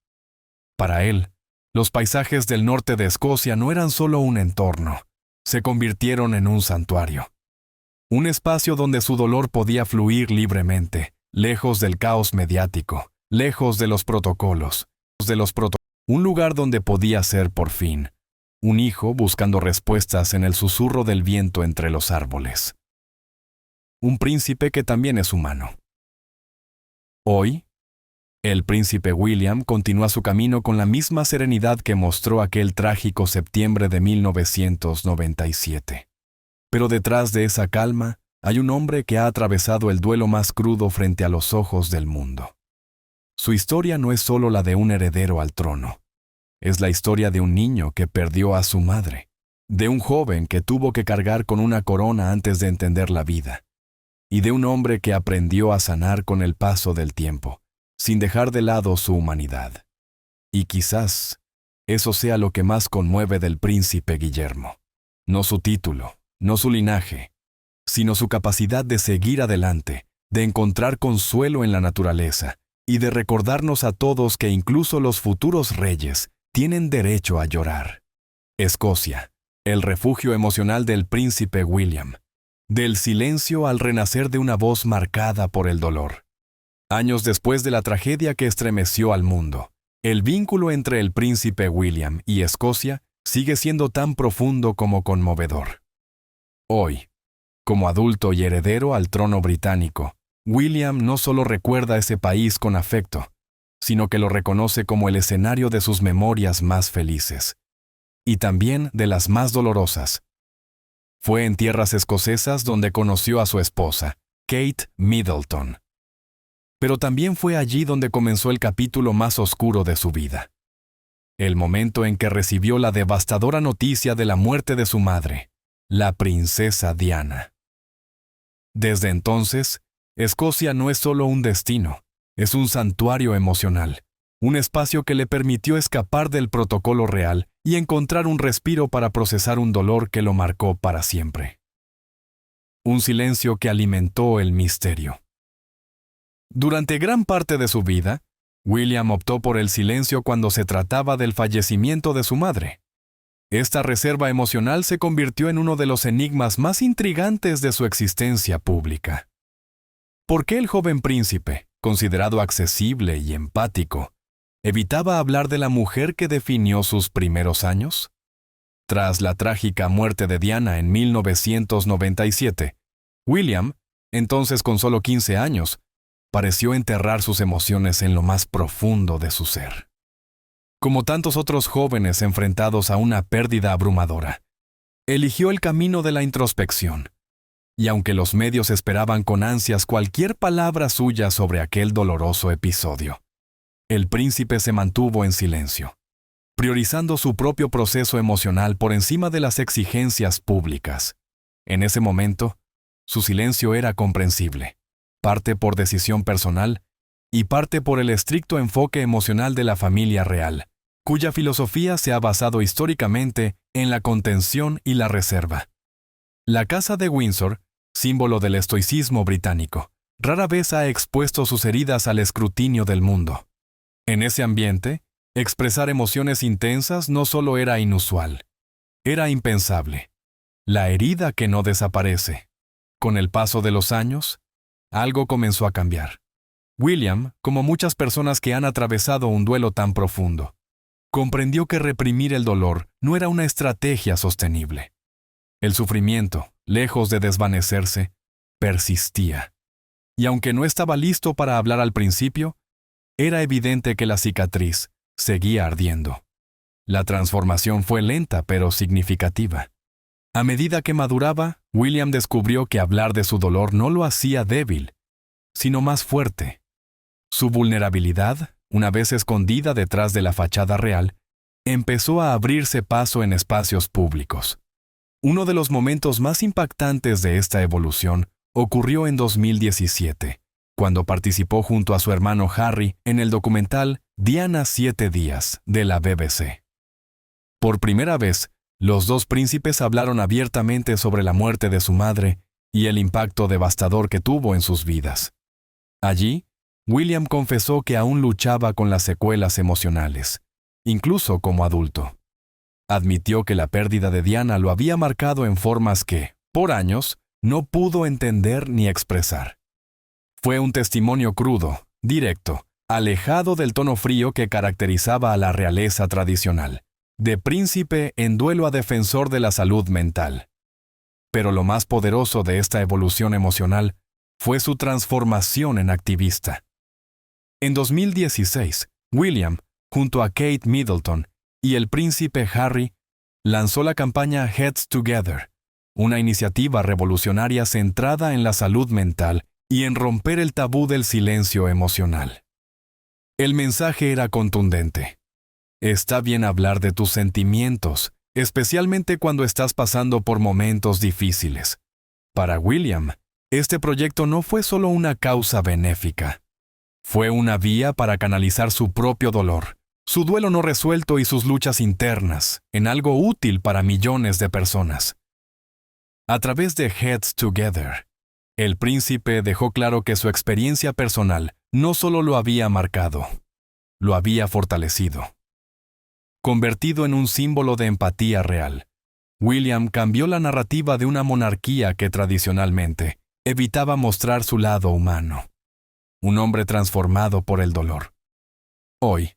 Para él, los paisajes del norte de Escocia no eran solo un entorno, se convirtieron en un santuario. Un espacio donde su dolor podía fluir libremente, lejos del caos mediático, lejos de los protocolos, un lugar donde podía ser por fin un hijo buscando respuestas en el susurro del viento entre los árboles. Un príncipe que también es humano. Hoy, el príncipe William continúa su camino con la misma serenidad que mostró aquel trágico septiembre de 1997. Pero detrás de esa calma hay un hombre que ha atravesado el duelo más crudo frente a los ojos del mundo. Su historia no es solo la de un heredero al trono. Es la historia de un niño que perdió a su madre, de un joven que tuvo que cargar con una corona antes de entender la vida, y de un hombre que aprendió a sanar con el paso del tiempo, sin dejar de lado su humanidad. Y quizás eso sea lo que más conmueve del príncipe Guillermo. No su título, no su linaje, sino su capacidad de seguir adelante, de encontrar consuelo en la naturaleza y de recordarnos a todos que incluso los futuros reyes tienen derecho a llorar. Escocia, el refugio emocional del príncipe William, del silencio al renacer de una voz marcada por el dolor. Años después de la tragedia que estremeció al mundo, el vínculo entre el príncipe William y Escocia sigue siendo tan profundo como conmovedor. Hoy, como adulto y heredero al trono británico, William no solo recuerda ese país con afecto, sino que lo reconoce como el escenario de sus memorias más felices, y también de las más dolorosas. Fue en tierras escocesas donde conoció a su esposa, Kate Middleton. Pero también fue allí donde comenzó el capítulo más oscuro de su vida. El momento en que recibió la devastadora noticia de la muerte de su madre, la princesa Diana. Desde entonces, Escocia no es solo un destino, es un santuario emocional, un espacio que le permitió escapar del protocolo real y encontrar un respiro para procesar un dolor que lo marcó para siempre. Un silencio que alimentó el misterio. Durante gran parte de su vida, William optó por el silencio cuando se trataba del fallecimiento de su madre. Esta reserva emocional se convirtió en uno de los enigmas más intrigantes de su existencia pública. ¿Por qué el joven príncipe, considerado accesible y empático, evitaba hablar de la mujer que definió sus primeros años? Tras la trágica muerte de Diana en 1997, William, entonces con solo 15 años, pareció enterrar sus emociones en lo más profundo de su ser. Como tantos otros jóvenes enfrentados a una pérdida abrumadora, eligió el camino de la introspección. Y aunque los medios esperaban con ansias cualquier palabra suya sobre aquel doloroso episodio, el príncipe se mantuvo en silencio, priorizando su propio proceso emocional por encima de las exigencias públicas. En ese momento, su silencio era comprensible, parte por decisión personal y parte por el estricto enfoque emocional de la familia real, cuya filosofía se ha basado históricamente en la contención y la reserva. La Casa de Windsor, símbolo del estoicismo británico, rara vez ha expuesto sus heridas al escrutinio del mundo. En ese ambiente, expresar emociones intensas no solo era inusual, era impensable. La herida que no desaparece. Con el paso de los años, algo comenzó a cambiar. William, como muchas personas que han atravesado un duelo tan profundo, comprendió que reprimir el dolor no era una estrategia sostenible. El sufrimiento, lejos de desvanecerse, persistía. Y aunque no estaba listo para hablar al principio, era evidente que la cicatriz seguía ardiendo. La transformación fue lenta pero significativa. A medida que maduraba, William descubrió que hablar de su dolor no lo hacía débil, sino más fuerte. Su vulnerabilidad, una vez escondida detrás de la fachada real, empezó a abrirse paso en espacios públicos. Uno de los momentos más impactantes de esta evolución ocurrió en 2017, cuando participó junto a su hermano Harry en el documental Diana 7 días de la BBC. Por primera vez, los dos príncipes hablaron abiertamente sobre la muerte de su madre y el impacto devastador que tuvo en sus vidas. Allí, William confesó que aún luchaba con las secuelas emocionales, incluso como adulto. Admitió que la pérdida de Diana lo había marcado en formas que, por años, no pudo entender ni expresar. Fue un testimonio crudo, directo, alejado del tono frío que caracterizaba a la realeza tradicional, de príncipe en duelo a defensor de la salud mental. Pero lo más poderoso de esta evolución emocional fue su transformación en activista. En 2016, William, junto a Kate Middleton y el príncipe Harry, lanzó la campaña Heads Together, una iniciativa revolucionaria centrada en la salud mental y en romper el tabú del silencio emocional. El mensaje era contundente. Está bien hablar de tus sentimientos, especialmente cuando estás pasando por momentos difíciles. Para William, este proyecto no fue solo una causa benéfica. Fue una vía para canalizar su propio dolor, su duelo no resuelto y sus luchas internas, en algo útil para millones de personas. A través de Heads Together, el príncipe dejó claro que su experiencia personal no solo lo había marcado, lo había fortalecido. Convertido en un símbolo de empatía real, William cambió la narrativa de una monarquía que tradicionalmente evitaba mostrar su lado humano. Un hombre transformado por el dolor. Hoy,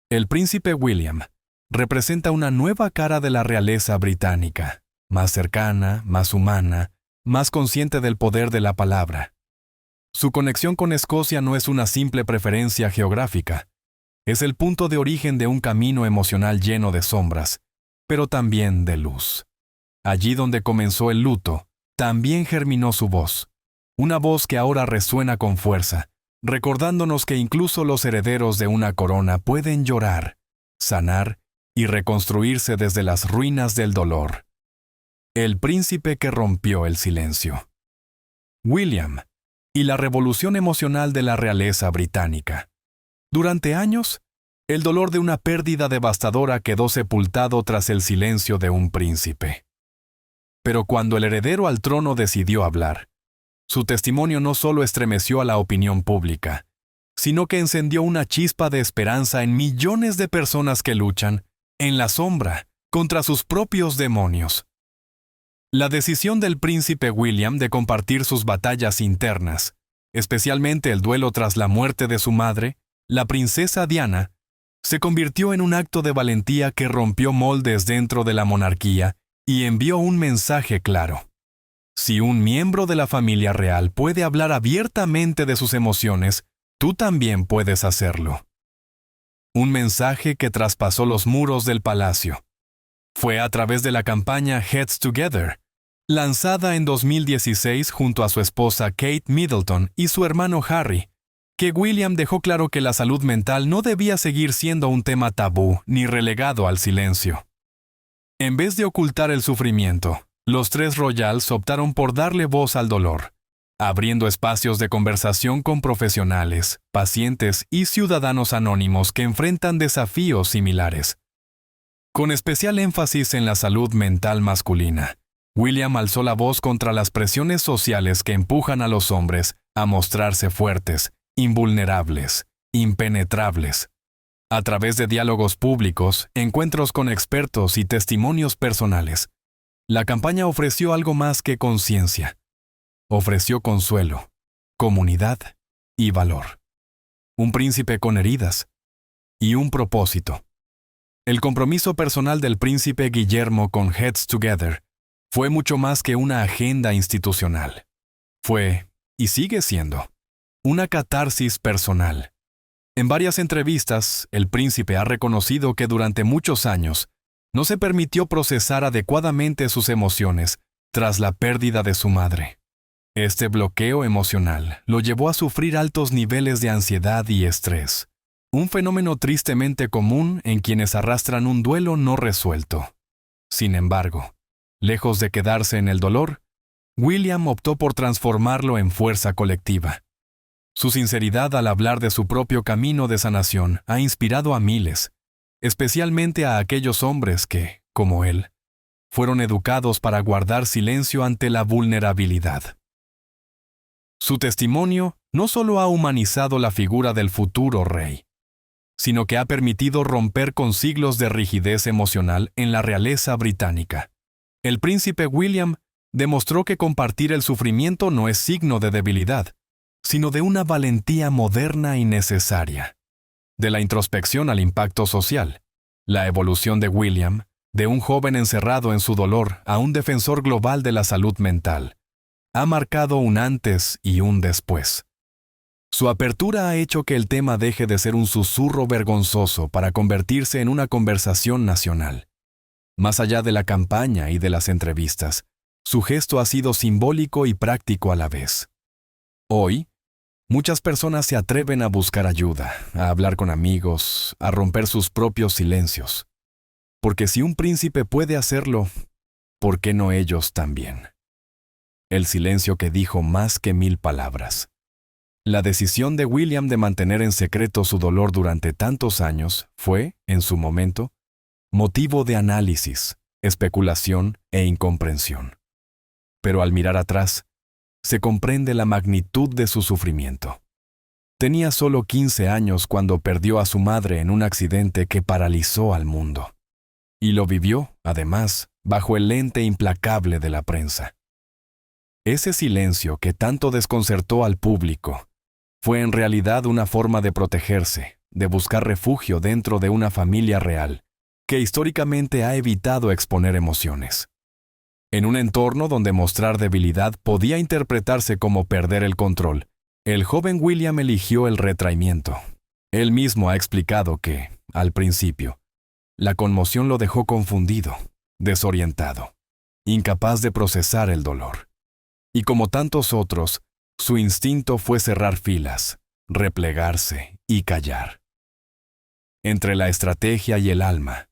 el príncipe William representa una nueva cara de la realeza británica, más cercana, más humana, más consciente del poder de la palabra. Su conexión con Escocia no es una simple preferencia geográfica, es el punto de origen de un camino emocional lleno de sombras, pero también de luz. Allí donde comenzó el luto, también germinó su voz, una voz que ahora resuena con fuerza, recordándonos que incluso los herederos de una corona pueden llorar, sanar y reconstruirse desde las ruinas del dolor. El príncipe que rompió el silencio. William y la revolución emocional de la realeza británica. Durante años, El dolor de una pérdida devastadora quedó sepultado tras el silencio de un príncipe. Pero cuando el heredero al trono decidió hablar, su testimonio no solo estremeció a la opinión pública, sino que encendió una chispa de esperanza en millones de personas que luchan, en la sombra, contra sus propios demonios. La decisión del príncipe William de compartir sus batallas internas, especialmente el duelo tras la muerte de su madre, la princesa Diana, se convirtió en un acto de valentía que rompió moldes dentro de la monarquía y envió un mensaje claro. Si un miembro de la familia real puede hablar abiertamente de sus emociones, tú también puedes hacerlo. Un mensaje que traspasó los muros del palacio. Fue a través de la campaña Heads Together, lanzada en 2016 junto a su esposa Kate Middleton y su hermano Harry, que William dejó claro que la salud mental no debía seguir siendo un tema tabú ni relegado al silencio. En vez de ocultar el sufrimiento, los tres Royals optaron por darle voz al dolor, abriendo espacios de conversación con profesionales, pacientes y ciudadanos anónimos que enfrentan desafíos similares. Con especial énfasis en la salud mental masculina, William alzó la voz contra las presiones sociales que empujan a los hombres a mostrarse fuertes, invulnerables, impenetrables. A través de diálogos públicos, encuentros con expertos y testimonios personales, la campaña ofreció algo más que conciencia. Ofreció consuelo, comunidad y valor. Un príncipe con heridas y un propósito. El compromiso personal del príncipe Guillermo con Heads Together fue mucho más que una agenda institucional. Fue, y sigue siendo, una catarsis personal. En varias entrevistas, el príncipe ha reconocido que durante muchos años no se permitió procesar adecuadamente sus emociones tras la pérdida de su madre. Este bloqueo emocional lo llevó a sufrir altos niveles de ansiedad y estrés, un fenómeno tristemente común en quienes arrastran un duelo no resuelto. Sin embargo, lejos de quedarse en el dolor, William optó por transformarlo en fuerza colectiva. Su sinceridad al hablar de su propio camino de sanación ha inspirado a miles, especialmente a aquellos hombres que, como él, fueron educados para guardar silencio ante la vulnerabilidad. Su testimonio no solo ha humanizado la figura del futuro rey, sino que ha permitido romper con siglos de rigidez emocional en la realeza británica. El príncipe William demostró que compartir el sufrimiento no es signo de debilidad, sino de una valentía moderna y necesaria. De la introspección al impacto social, la evolución de William, de un joven encerrado en su dolor a un defensor global de la salud mental, ha marcado un antes y un después. Su apertura ha hecho que el tema deje de ser un susurro vergonzoso para convertirse en una conversación nacional. Más allá de la campaña y de las entrevistas, su gesto ha sido simbólico y práctico a la vez. Hoy, muchas personas se atreven a buscar ayuda, a hablar con amigos, a romper sus propios silencios. Porque si un príncipe puede hacerlo, ¿por qué no ellos también? El silencio que dijo más que 1000 palabras. La decisión de William de mantener en secreto su dolor durante tantos años fue, en su momento, motivo de análisis, especulación e incomprensión. Pero al mirar atrás, se comprende la magnitud de su sufrimiento. Tenía solo 15 años cuando perdió a su madre en un accidente que paralizó al mundo. Y lo vivió, además, bajo el lente implacable de la prensa. Ese silencio que tanto desconcertó al público fue en realidad una forma de protegerse, de buscar refugio dentro de una familia real, que históricamente ha evitado exponer emociones. En un entorno donde mostrar debilidad podía interpretarse como perder el control, el joven William eligió el retraimiento. Él mismo ha explicado que, al principio, la conmoción lo dejó confundido, desorientado, incapaz de procesar el dolor. Y como tantos otros, su instinto fue cerrar filas, replegarse y callar. Entre la estrategia y el alma.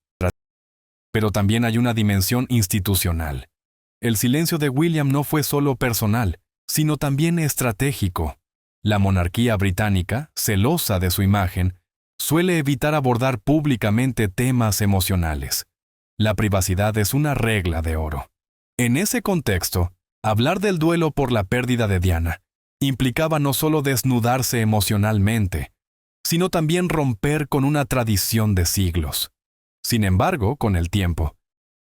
Pero también hay una dimensión institucional. El silencio de William no fue solo personal, sino también estratégico. La monarquía británica, celosa de su imagen, suele evitar abordar públicamente temas emocionales. La privacidad es una regla de oro. En ese contexto, hablar del duelo por la pérdida de Diana implicaba no solo desnudarse emocionalmente, sino también romper con una tradición de siglos. Sin embargo, con el tiempo,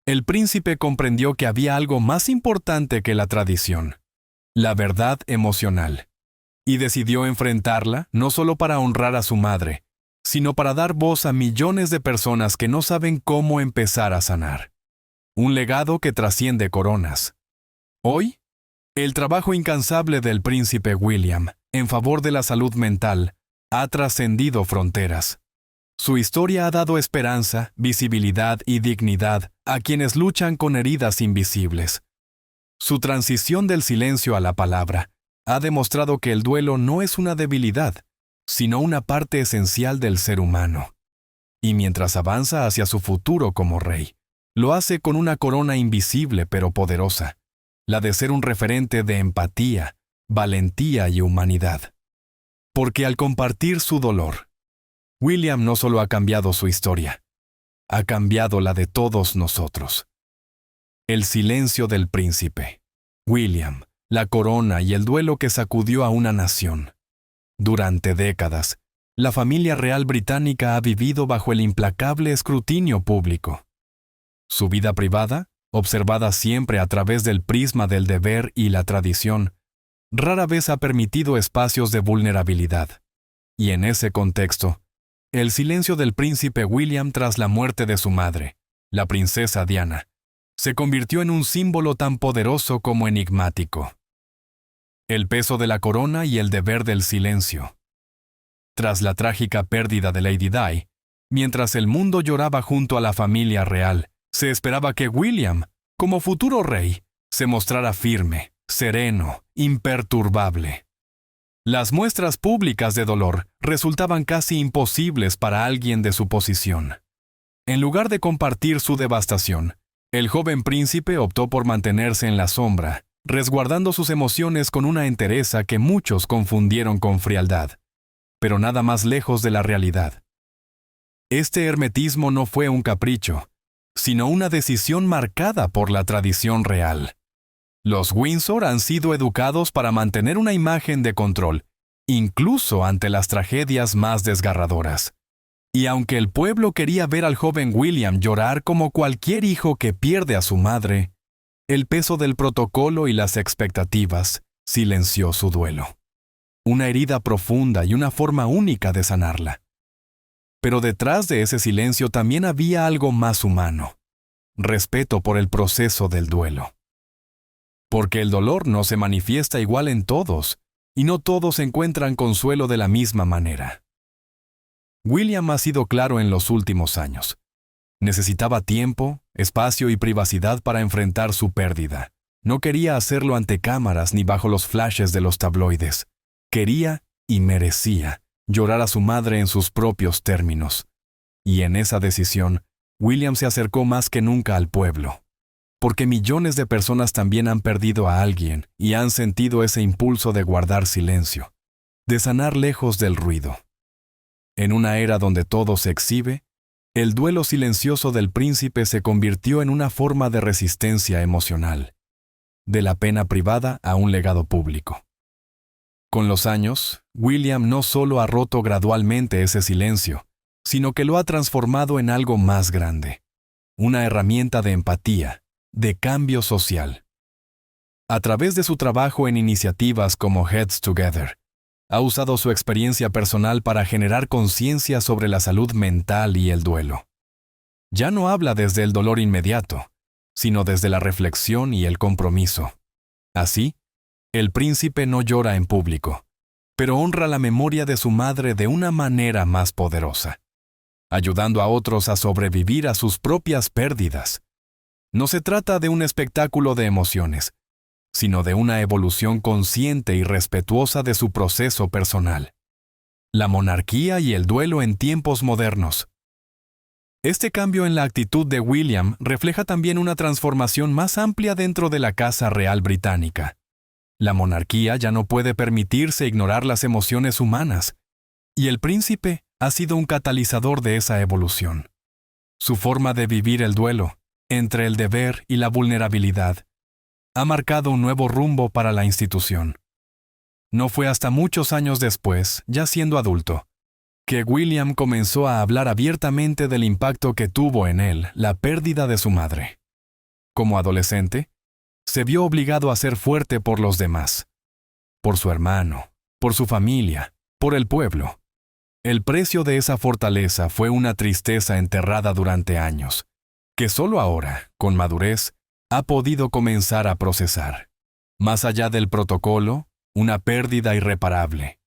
el príncipe comprendió que había algo más importante que la tradición, la verdad emocional, y decidió enfrentarla no solo para honrar a su madre, sino para dar voz a millones de personas que no saben cómo empezar a sanar. Un legado que trasciende coronas. Hoy, el trabajo incansable del príncipe William en favor de la salud mental ha trascendido fronteras. Su historia ha dado esperanza, visibilidad y dignidad a quienes luchan con heridas invisibles. Su transición del silencio a la palabra ha demostrado que el duelo no es una debilidad, sino una parte esencial del ser humano. Y mientras avanza hacia su futuro como rey, lo hace con una corona invisible pero poderosa, la de ser un referente de empatía, valentía y humanidad. Porque al compartir su dolor, William no solo ha cambiado su historia, ha cambiado la de todos nosotros. El silencio del príncipe, William, la corona y el duelo que sacudió a una nación. Durante décadas, la familia real británica ha vivido bajo el implacable escrutinio público. Su vida privada, observada siempre a través del prisma del deber y la tradición, rara vez ha permitido espacios de vulnerabilidad. Y en ese contexto, el silencio del príncipe William tras la muerte de su madre, la princesa Diana, se convirtió en un símbolo tan poderoso como enigmático. El peso de la corona y el deber del silencio. Tras la trágica pérdida de Lady Di, mientras el mundo lloraba junto a la familia real, se esperaba que William, como futuro rey, se mostrara firme, sereno, imperturbable. Las muestras públicas de dolor resultaban casi imposibles para alguien de su posición. En lugar de compartir su devastación, el joven príncipe optó por mantenerse en la sombra, resguardando sus emociones con una entereza que muchos confundieron con frialdad, pero nada más lejos de la realidad. Este hermetismo no fue un capricho, sino una decisión marcada por la tradición real. Los Windsor han sido educados para mantener una imagen de control, incluso ante las tragedias más desgarradoras. Y aunque el pueblo quería ver al joven William llorar como cualquier hijo que pierde a su madre, el peso del protocolo y las expectativas silenció su duelo. Una herida profunda y una forma única de sanarla. Pero detrás de ese silencio también había algo más humano: respeto por el proceso del duelo. Porque el dolor no se manifiesta igual en todos, y no todos encuentran consuelo de la misma manera. William ha sido claro en los últimos años. Necesitaba tiempo, espacio y privacidad para enfrentar su pérdida. No quería hacerlo ante cámaras ni bajo los flashes de los tabloides. Quería y merecía llorar a su madre en sus propios términos. Y en esa decisión, William se acercó más que nunca al pueblo. Porque millones de personas también han perdido a alguien y han sentido ese impulso de guardar silencio, de sanar lejos del ruido. En una era donde todo se exhibe, el duelo silencioso del príncipe se convirtió en una forma de resistencia emocional, de la pena privada a un legado público. Con los años, William no solo ha roto gradualmente ese silencio, sino que lo ha transformado en algo más grande, una herramienta de empatía, de cambio social. A través de su trabajo en iniciativas como Heads Together, ha usado su experiencia personal para generar conciencia sobre la salud mental y el duelo. Ya no habla desde el dolor inmediato, sino desde la reflexión y el compromiso. Así, el príncipe no llora en público, pero honra la memoria de su madre de una manera más poderosa, ayudando a otros a sobrevivir a sus propias pérdidas. No se trata de un espectáculo de emociones, sino de una evolución consciente y respetuosa de su proceso personal. La monarquía y el duelo en tiempos modernos. Este cambio en la actitud de William refleja también una transformación más amplia dentro de la Casa Real Británica. La monarquía ya no puede permitirse ignorar las emociones humanas, y el príncipe ha sido un catalizador de esa evolución. Su forma de vivir el duelo, entre el deber y la vulnerabilidad, ha marcado un nuevo rumbo para la institución. No fue hasta muchos años después, ya siendo adulto, que William comenzó a hablar abiertamente del impacto que tuvo en él la pérdida de su madre. Como adolescente, se vio obligado a ser fuerte por los demás, por su hermano, por su familia, por el pueblo. El precio de esa fortaleza fue una tristeza enterrada durante años, que solo ahora, con madurez, ha podido comenzar a procesar. Más allá del protocolo, una pérdida irreparable.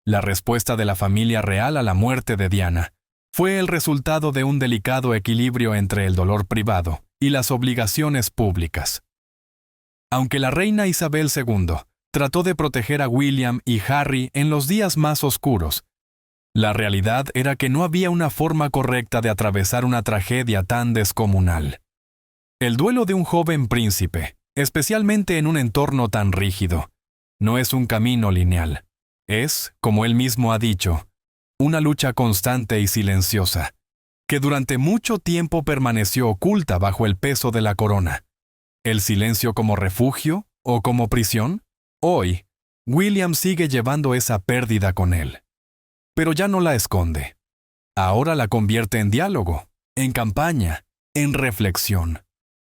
La respuesta de la familia real a la muerte de Diana fue el resultado de un delicado equilibrio entre el dolor privado y las obligaciones públicas. Aunque la reina Isabel II trató de proteger a William y Harry en los días más oscuros, la realidad era que no había una forma correcta de atravesar una tragedia tan descomunal. El duelo de un joven príncipe, especialmente en un entorno tan rígido, no es un camino lineal. Es, como él mismo ha dicho, una lucha constante y silenciosa, que durante mucho tiempo permaneció oculta bajo el peso de la corona. ¿El silencio como refugio o como prisión? Hoy, William sigue llevando esa pérdida con él. Pero ya no la esconde. Ahora la convierte en diálogo, en campaña, en reflexión.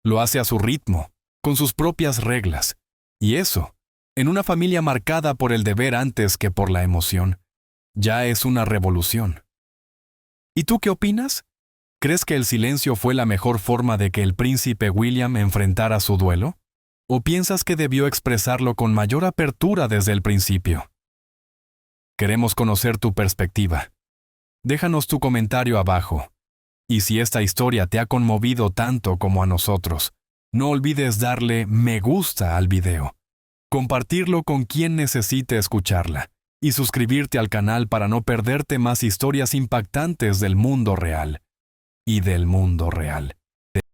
Lo hace a su ritmo, con sus propias reglas. Y eso, en una familia marcada por el deber antes que por la emoción, ya es una revolución. ¿Y tú qué opinas? ¿Crees que el silencio fue la mejor forma de que el príncipe William enfrentara su duelo? ¿O piensas que debió expresarlo con mayor apertura desde el principio? Queremos conocer tu perspectiva. Déjanos tu comentario abajo. Y si esta historia te ha conmovido tanto como a nosotros, no olvides darle me gusta al video, compartirlo con quien necesite escucharla y suscribirte al canal para no perderte más historias impactantes del mundo real y del mundo real.